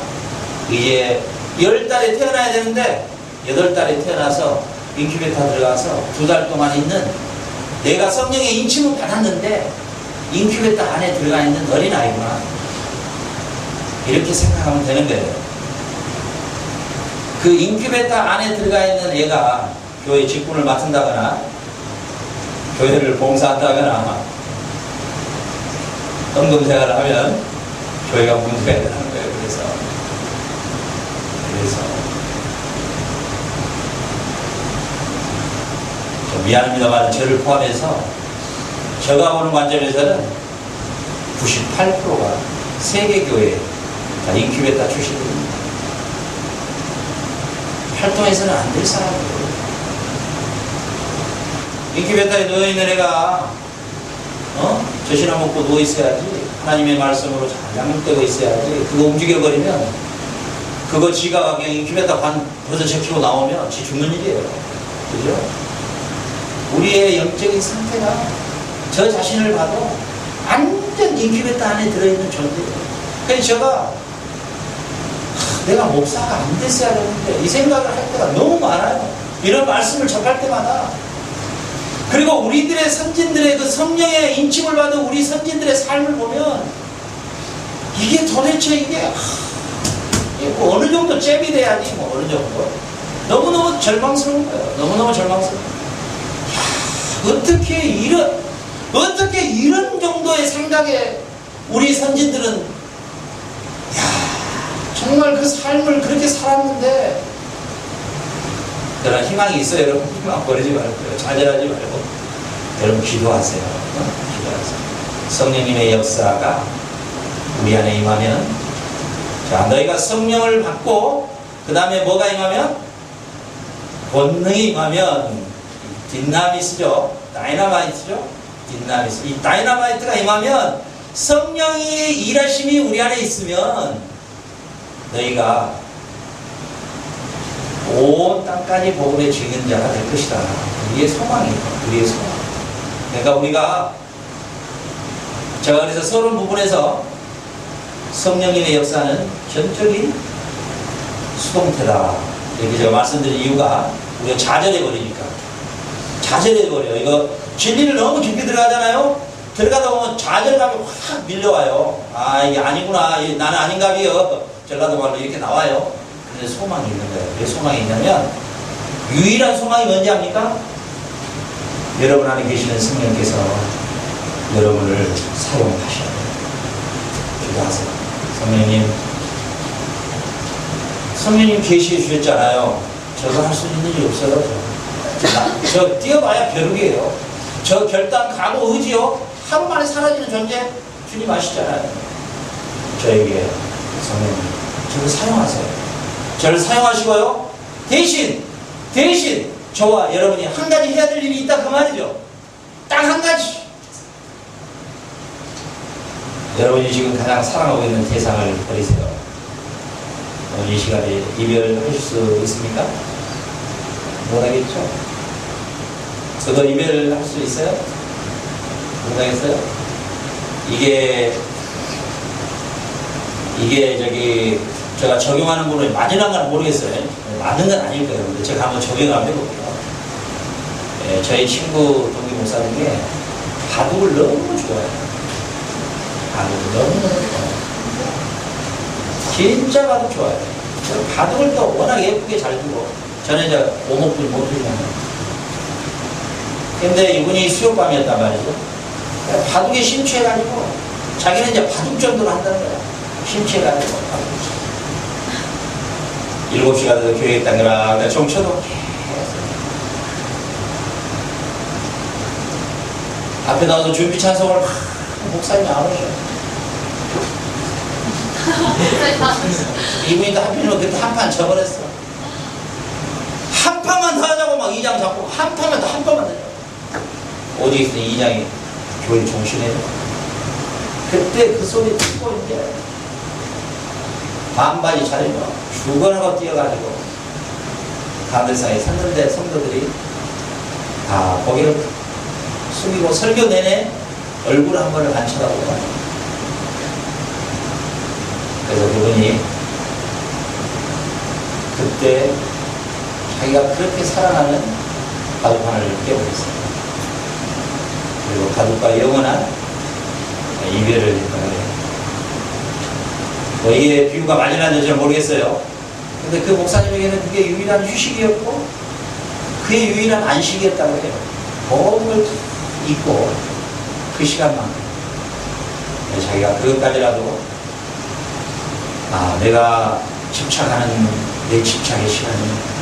이제 10달에 태어나야 되는데 8달에 태어나서 인큐베터 들어가서 2달 동안 있는, 내가 성령의 인침을 받았는데 인큐베터 안에 들어가 있는 어린아이구나, 이렇게 생각하면 되는 거예요. 그 인큐베터 안에 들어가 있는 애가 교회 직분을 맡은다거나 교회를 봉사한다거나 헌금생활을 하면 교회가 문제가 되는 거예요. 그래서 좀 미안합니다만 저를 포함해서 제가 보는 관점에서는 98%가 세계교회 다 인큐베터 출신입니다. 활동해서는 안 될 사람이에요. 인큐베터에 누워있는 애가 젖이나 먹고 누워있어야지, 하나님의 말씀으로 잘 양육되고 있어야지. 그거 움직여버리면 그거 지가 그냥 인큐베터 반 벗어 제키고 나오면 지 죽는 일이에요. 그죠? 우리의 영적인 상태가 저 자신을 봐도 완전 인큐베터 안에 들어있는 존재예요. 그래서 제가 내가 목사가 안 됐어야 되는데 이 생각을 할 때가 너무 많아요. 이런 말씀을 접할 때마다. 그리고 우리들의 선진들의 그 성령의 인침을 받은 우리 선진들의 삶을 보면 이게 도대체 이게 뭐 어느 정도 잽이 돼야지, 뭐 어느 정도. 너무너무 절망스러운 거예요. 너무너무 절망스러운 거예요. 어떻게 이런 정도의 생각에 우리 선진들은 정말 그 삶을 그렇게 살았는데. 그러나 희망이 있어요. 여러분, 희망 버리지 말고요. 좌절하지 말고 여러분 기도하세요. 기도하세요. 성령님의 역사가 우리 안에 임하면, 자, 너희가 성령을 받고 그 다음에 뭐가 임하면? 권능이 임하면, 딘나미스죠. 다이나마이트죠. 딘나미스. 이 다이나마이트가 임하면, 성령의 일하심이 우리 안에 있으면 너희가 온 땅까지 복음의 증인자가 될 것이다. 우리의 소망이에요. 우리의 소망. 그러니까 우리가, 제가 그래서 서론 부분에서 성령님의 역사는 전적인 수동태다, 이렇게 제가 말씀드린 이유가, 우리가 좌절해버리니까. 좌절해버려요. 이거 진리를 너무 깊이 들어가잖아요. 들어가다 보면 좌절감이 확 밀려와요. 아, 이게 아니구나. 나는 아닌가 봐요. 전라도 말로 이렇게 나와요. 근데 소망이 있는 거예요. 왜 소망이 있냐면 유일한 소망이 뭔지 압니까? 여러분 안에 계시는 성령께서 여러분을 사용하셔야 돼요. 기도하세요. 성령님 계시해 주셨잖아요. 저도 할 수 있는 일이 없어요. 저 뛰어봐야 벼룩이에요. 저 결단, 각오, 의지요. 하루 만에 사라지는 존재 주님 아시잖아요. 저에게 성령님 저를 사용하세요. 저를 사용하시고요. 대신 저와 여러분이 한 가지 해야 될 일이 있다 그 말이죠. 딱 한 가지. 여러분이 지금 가장 사랑하고 있는 대상을 버리세요. 이 시간에 이별하실 수 있습니까? 못하겠죠? 저도 이별할 수 있어요? 못하겠어요? 이게 제가 적용하는 거는 맞으는 건 모르겠어요. 맞는 건 아닐 거예요. 근데 제가 한번 적용을 한번 해볼게요. 저희 친구 동기 목사 중에 바둑을 너무 좋아해요. 바둑을 너무 좋아해요. 진짜 바둑 좋아해요. 바둑을 또 워낙 예쁘게 잘 두고 저는 이제 오목불 못 두잖아요. 근데 이분이 수요밤이었단 말이죠. 바둑에 심취해가지고 자기는 이제 바둑 정도로 한다는 거야. 심취해가지고 바둑. 7시가 돼서 교회에 당겨라. 내가 정쳐도 앞에 나와서 준비 찬송을 목사님이 안 오셔. 이분이 또 하필이면 그때 한 판 져버렸어. 한 판만 더 하자고 막 2장 잡고 한 판만 더 하자고. 오직 있으니 2장이 교회 정신에 그때 그 소리 듣고 이제 반바지 차리며 죽어나고 뛰어가지고 가늘상에 섰는데 성도들이 다 고개를 숙이고 설교 내내 얼굴 한 번을 안 쳐다보고 그래서 그분이 그때 자기가 그렇게 사랑하는 바둑 하나를 깨버렸어요. 그리고 바둑과 영원한 이별을 했던 거예요. 뭐 이게 비유가 맞으는지 잘 모르겠어요. 근데 그 목사님에게는 그게 유일한 휴식이었고 그의 유일한 안식이었다고 해요. 모든 걸 잊고 그 시간만 자기가 그것까지라도 내가 집착하는 내 집착의 시간이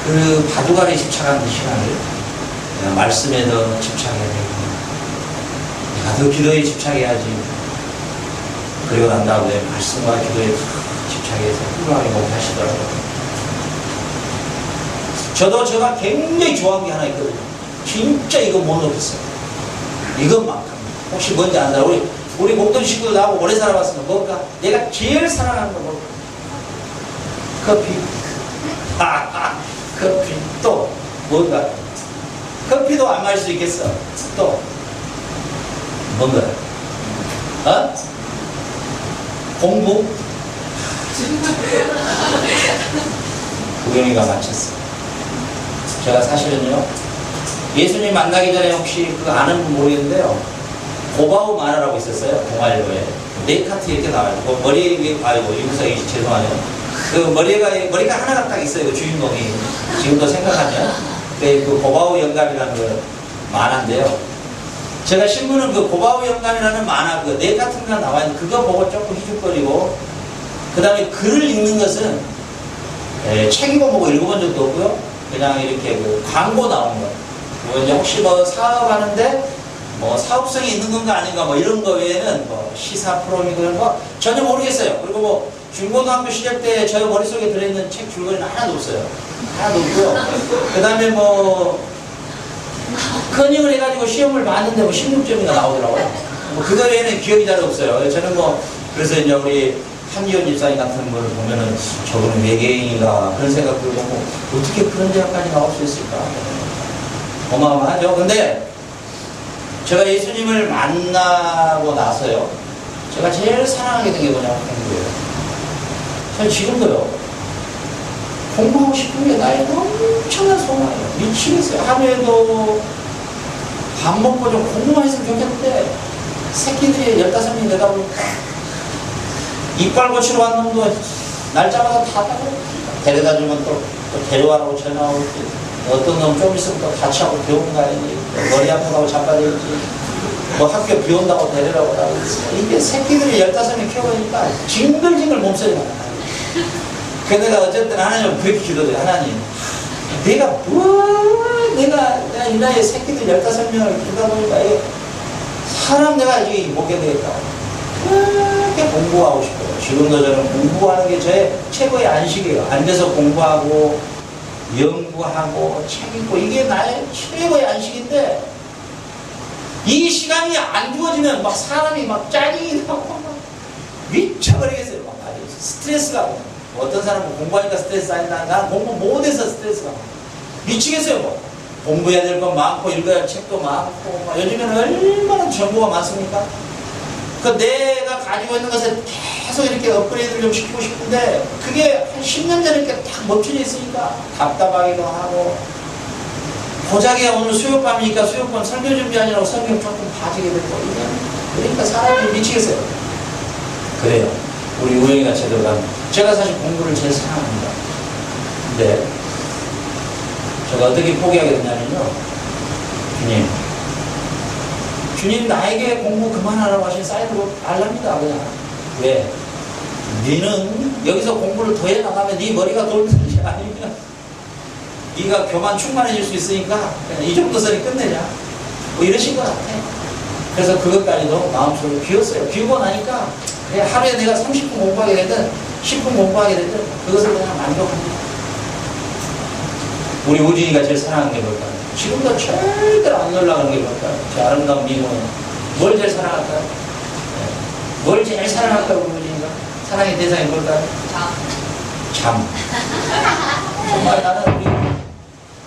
그 바둑알에 집착하는 시간을 내가 말씀에 더 집착해야 되고 내가 더 기도에 집착해야지. 그리고 난 다음에 말씀과 기도에 집착해서 훌륭하게 목하시더라고요. 저도 제가 굉장히 좋아하는 게 하나 있거든요. 진짜 이거 못 놓겠어요. 이것만큼. 혹시 뭔지 안다. 우리 목돈 식구도 나하고 오래 살아봤으면 뭘까? 내가 제일 사랑하는 거 뭘까? 커피. 커피. 또 뭔가? 커피도 안 마실 수 있겠어. 또 뭔가? 공부? 구경이가 마쳤어. 제가 사실은요, 예수님 만나기 전에 혹시 그거 아는 분 모르겠는데요, 고바우 만화라고 있었어요. 동아일보에. 네 카트 이렇게 나와요. 그 머리 위에, 아이고, 이무성이 죄송하네요. 그 머리가 하나가 딱 있어요. 그 주인공이. 지금도 생각하면. 그 고바우 영감이라는 그 만화인데요. 제가 신문은 그 고바우 영감이라는 만화, 그 네 같은 거 나와 있는 그거 보고 조금 희죽거리고, 그 다음에 글을 읽는 것은 책 읽어보고 읽어본 적도 없고요. 그냥 이렇게 그 광고 나오는 거. 뭐 이제 혹시 뭐 사업하는데 뭐 사업성이 있는 건가 아닌가 뭐 이런 거 외에는 뭐 시사 프로그램 이런 거 전혀 모르겠어요. 그리고 뭐 중고등학교 시절 때 저 머릿속에 들어있는 책 줄거리는 하나도 없어요. 하나도 없고요. 그 다음에 뭐 커닝을 해가지고 시험을 봤는데 뭐 16점인가 나오더라고요. 뭐 그거 외에는 기억이 잘 없어요. 저는 뭐 그래서 이제 우리 한지원 집사님 같은 분을 보면은 저분은 외계인인가 그런 생각 들고 뭐 어떻게 그런 대학까지 나올 수 있을까? 어마어마하죠. 근데 제가 예수님을 만나고 나서요, 제가 제일 사랑하게 된 게 뭐냐고 하는 거예요. 저는 지금도요, 공부하고 싶은 게 나의 엄청난 소망이에요. 미치겠어요. 하루에도 밥 먹고 좀 공부만 했으면 좋겠는데 새끼들이 15명이 되다 보니까 이빨 고치러 간 놈도 날짜마다 다 데려다 주면 또 데려와라고 전화 오고 어떤 놈 좀 있으면 또 같이 하고 병원 가야지 머리 아프다고 잡아야지 뭐 학교 비 온다고 데리라고 하고 이게 새끼들이 15명 키워보니까 징글징글 몸소리가 나요. 그래서 내가 어쨌든 하나님 그렇게 기도해요. 하나님 내가 이 나이에 새끼들 15명을 키우다 보니까 이게 사람 내가 이제 못 견디겠다. 그렇게 공부하고 싶어요. 지금도 저는 공부하는 게 저의 최고의 안식이에요. 앉아서 공부하고 연구하고 책 읽고 이게 나의 최고의 안식인데 이 시간이 안 주어지면 막 사람이 막 짜증이 나고 막 미쳐버리겠어요. 막 아주 스트레스가 어떤 사람은 공부하니까 스트레스 쌓인다. 나는 공부 못해서 스트레스가 미치겠어요. 뭐. 공부해야 될 건 많고 읽어야 할 책도 많고 막 요즘에는 얼마나 정보가 많습니까? 그 내가 가지고 있는 것을 계속 이렇게 업그레이드를 좀 시키고 싶은데 그게 한 10년 전에 이렇게 딱 멈춰져 있으니까 답답하기도 하고 고작이야 오늘 수요밤이니까 수요밤 설교 준비하느라고 성경 조금 봐지게 되고 그러니까 사람이 미치겠어요. 그래요. 우리 우영이가 제대로 가면 제가 사실 공부를 제일 사랑합니다. 근데 제가 어떻게 포기하게 됐냐면요. 주님 나에게 공부 그만하라고 하신 사인으로 알랍니다. 그냥 왜? 너는 여기서 공부를 더 해나가면 네 머리가 돌든지 아니면 네가 교만 충만해질 수 있으니까 그냥 이 정도 선이 끝내자 뭐 이러신 것 같아. 그래서 그것까지도 마음속으로 비웠어요. 비우고 나니까 그래 하루에 내가 30분 공부하게 되든 10분 공부하게 되든 그것을 그냥 만족합니다. 우리 우진이가 제일 사랑하는 게 뭘까요? 지금도 절대로 안 놀라는 게 뭘까요? 저 아름다운 미모는 뭘 제일 사랑할까요? 네. 뭘 제일 사랑할까요? 우리 우진이가? 사랑의 대상이 뭘까요? 잠. 정말 나는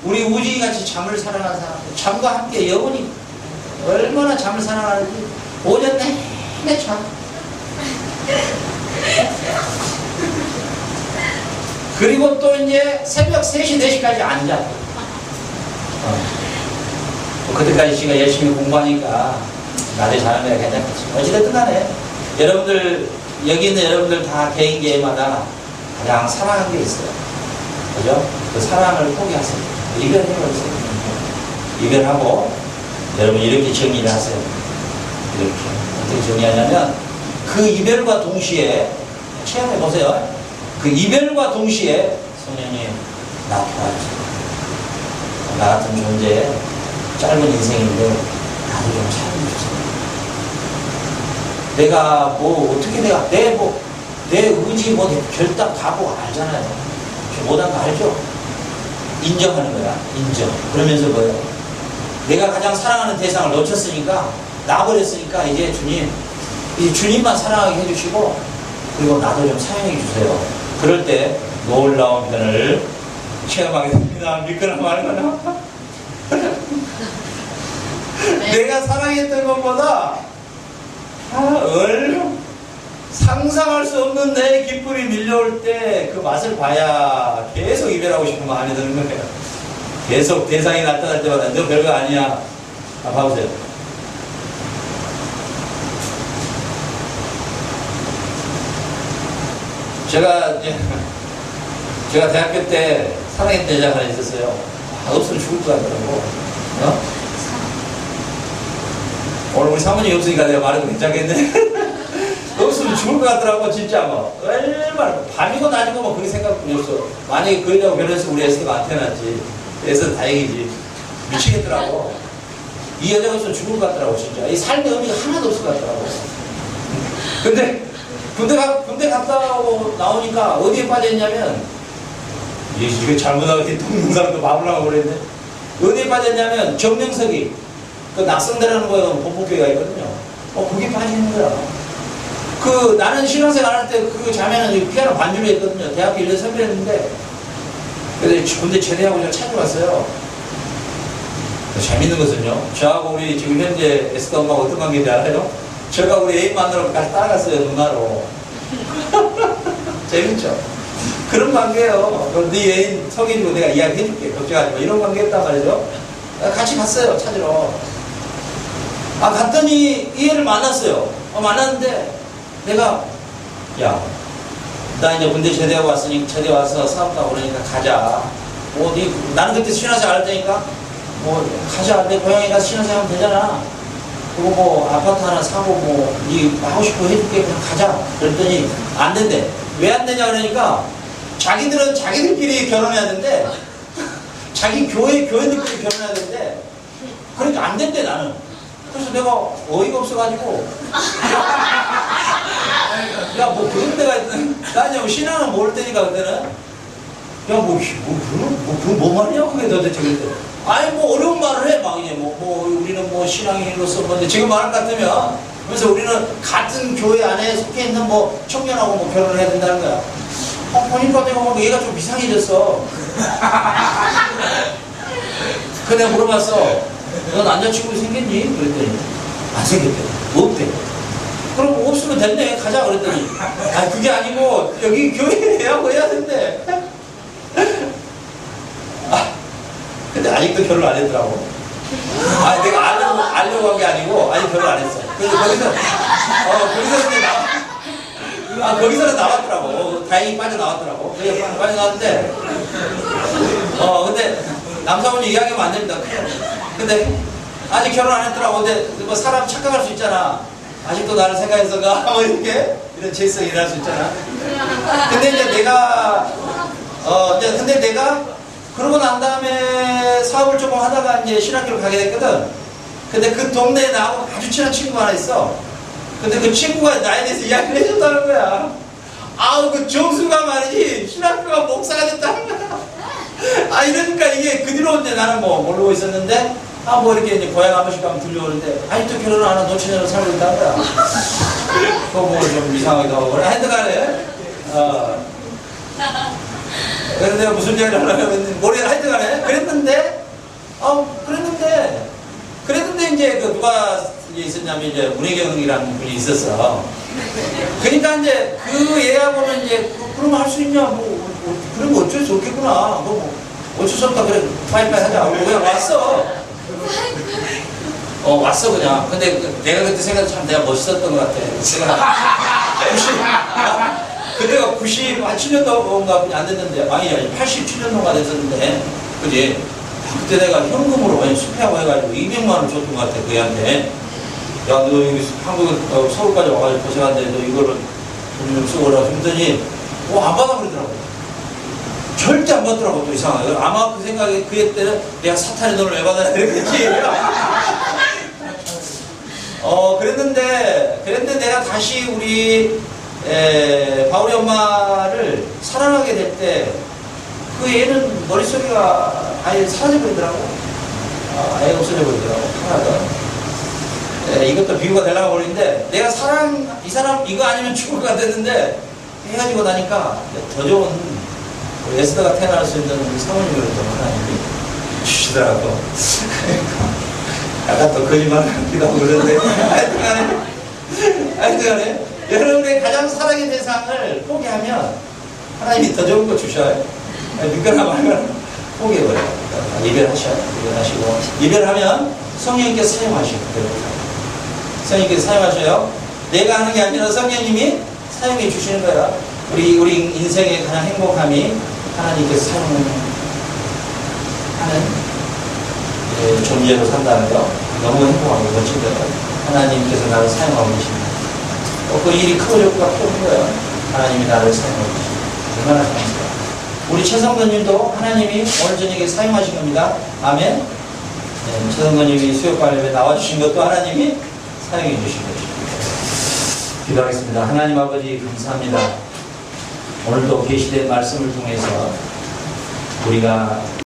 우리 우진이같이 잠을 사랑하는 사람, 잠과 함께 영원히 얼마나 잠을 사랑하는지 5년 내내 잠. 그리고 또 이제 새벽 3시, 4시까지 안 자. 그때까지 지가 열심히 공부하니까 낮에 자는 거야 괜찮겠지. 어찌됐든 간에 여러분들 여기 있는 여러분들 다 개인마다 가장 사랑하는 게 있어요. 그죠? 그 사랑을 포기하세요. 이별해버리세요. 이별하고 여러분 이렇게 정리를 하세요. 이렇게 어떻게 정리하냐면 그 이별과 동시에 체험해 보세요. 그 이별과 동시에 성령님 나 도와주세요. 나 같은 존재에 짧은 인생인데 나도 좀 사랑해주세요. 내가 뭐 어떻게 내 의지 뭐 결단 각오 알잖아요. 못한 거 알죠? 인정하는 거야. 인정. 그러면서 뭐예요? 내가 가장 사랑하는 대상을 놓쳤으니까 놔버렸으니까 이제 주님만 사랑하게 해주시고 그리고 나도 좀 사랑해 주세요. 그럴 때 놀라운 편을 체험하게 됩니다. 믿거나 말거나. 내가 사랑했던 것보다 얼마 상상할 수 없는 내 기쁨이 밀려올 때 그 맛을 봐야 계속 이별하고 싶은 마음이 드는 거예요. 계속 대상이 나타날 때마다 너 별거 아니야. 봐보세요. 제가 대학교 때 사랑했던 여자가 하나 있었어요. 없으면 죽을 것 같더라고. 오늘 우리 사모님이 없으니까 내가 말해도 괜찮겠네. 없으면 죽을 것 같더라고. 진짜 뭐 얼마나 밤이고 낮이고 뭐 그렇게 생각뿐이 없어. 만약에 그 여자하고 결혼해서 우리 애서가 안 태어났지. 애서 다행이지. 미치겠더라고. 이 여자가 없으면 죽을 것 같더라고. 진짜 이 삶의 의미가 하나도 없을 것 같더라고. 근데 군대 갔다 오고 나오니까 어디에 빠져있냐면 이게 잘못하고 동영 사람도 마블라고 그랬는데 어디에 빠졌냐면 정명석이 그 낙성대라는 거에 본폭교회가 있거든요. 거기 빠지는 거야. 나는 신앙생 안 할 때 그 자매는 피아노 반주를 했거든요. 대학교 1년 선배였는데 그래서 군대 제대하고 제가 찾아왔어요. 재밌는 것은요. 저하고 우리 지금 현재 에스더 엄마가 어떤 관계인지 알아요? 제가 우리 애인 만나러 같이 따라갔어요. 누나로. 재밌죠? 그런 관계예요. 그럼 네 애인 소개해주고 내가 이야기해줄게. 걱정하지 마. 이런 관계였단 말이죠. 같이 갔어요. 찾으러. 갔더니 이 애를 만났어요. 만났는데 내가 야, 나 이제 군대 제대 왔으니 제대 와서 싸웠다고 그러니까 가자. 나는 그때 신화생 알 때니까 가자. 내 고향에 가서 신화생 하면 되잖아. 그리고 아파트 하나 사고 네 하고 싶어 해줄게. 그냥 가자. 그랬더니 안 된대. 왜 안 되냐 그러니까 자기들은 자기들끼리 결혼해야 되는데 자기 교회들끼리 결혼해야 되는데 그러니까 안 된대 나는. 그래서 내가 어이가 없어가지고 야 그런 데가 있더니 나 신앙은 모를 때니까 그때는 뭔 말이냐 그게 도대체 그랬더니 아니 어려운 말을 해 막 이제 우리는 신앙인으로서 뭔데 지금 말할 것 같으면 그래서 우리는 같은 교회 안에 속해 있는 청년하고 결혼을 해야 된다는 거야. 보니까 내가 얘가 좀 이상해졌어. 그 내가 물어봤어. 너 남자친구 생겼니? 그랬더니 안 생겼대. 없대. 그럼 없으면 됐네. 가자. 그랬더니 그게 아니고 여기 교회에 해야 된대. 근데 아직도 결혼 안 했더라고. 내가 알려고 한 게 아니고 아직 결혼 안 했어. 그래서 거기서 이제 거기서는 나왔더라고. 다행히 빠져나왔더라고. 빠져나왔는데 근데 남사모님 이야기하면 안 됩니다. 근데 아직 결혼 안 했더라고. 근데 사람 착각할 수 있잖아. 아직도 나를 생각해서가 이렇게 이런 질서가 일어날 수 있잖아. 근데 이제 내가 그러고 난 다음에 사업을 조금 하다가 이제 신학교를 가게 됐거든. 근데 그 동네에 나하고 아주 친한 친구가 하나 있어. 근데 그 친구가 나에 대해서 이야기를 해줬다는 거야. 그 정수가 말이지 신학교가 목사가 됐다는 거야. 이러니까 이게 그 뒤로 이제 나는 모르고 있었는데 이렇게 이제 고향 한 번씩 가면 들려오는데 또 결혼 안 하고 노처녀로 살고 있다는 거야. 그거 좀 이상하기도 하고 하여튼간에 그래서 내가 무슨 얘기를 하려고 했는데 머리를 하여튼간에 그랬는데 이제 누가 있었냐면 이제 문혜경이라는 분이 있었어. 그러니까 이제 그 얘하고는 이제 그러면 할 수 있냐 그러면 어쩔 수 없겠구나. 어쩔 수 없다. 그래 빠이빠이 하자. 그냥 왔어. 왔어 그냥. 근데 내가 그때 생각해 참 내가 멋있었던 것 같아. 그때가 97년도인가 안 됐는데 아니 87년도가 됐었는데 그지? 그때 내가 현금으로 수표하고 해가지고 200만 원 줬던 것 같아 그 애한테. 야 너 여기 한국 서울까지 와가지고 고생한데 너 이거를 돈 좀 쓰고라 했더니 안 받아 그러더라고. 절대 안 받더라고. 또 이상하게. 아마 그 생각에 그 애 때는 내가 사탄의 돈을 왜 받아야 되겠지. 그랬는데 내가 다시 우리 바울이 엄마를 사랑하게 될 때 그 애는 머릿속에가 아예 사라져버리더라고. 아예 없어져버리더라고. 하나도. 이것도 비유가 되려고 그러는데 내가 이 사람 이거 아니면 죽을 것 같았는데 해가지고 나니까 더 좋은 에스더가 태어날 수 있는 우리 사모님을 좀 하나님이 주시더라고. 약간 또 거짓말 같기도 하고 그러는데 하여튼간에 여러분의 가장 사랑의 대상을 포기하면 하나님이 더 좋은 거 주셔요. 믿거나 말거나 포기해버려요. 이별하시고 이별하면 성령님께서 사용하시고 성령님께서 사용하셔요. 내가 하는 게 아니라 성령님이 사용해 주시는 거야. 우리 인생의 가장 행복함이 하나님께서 사용하는 존재로 산다는 거 너무 행복하고 멋진 거예요. 하나님께서 나를 사용하고 계십니다. 그 일이 커졌고 큰 거예요. 하나님이 나를 사용하고 계십니다. 얼마나 감사해요. 우리 최성도님도 하나님이 오늘 저녁에 사용하신 겁니다. 아멘. 최성도님이 수요관리에 나와주신 것도 하나님이 사용해 주신 것입니다. 기도하겠습니다. 하나님 아버지 감사합니다. 오늘도 계시된 말씀을 통해서 우리가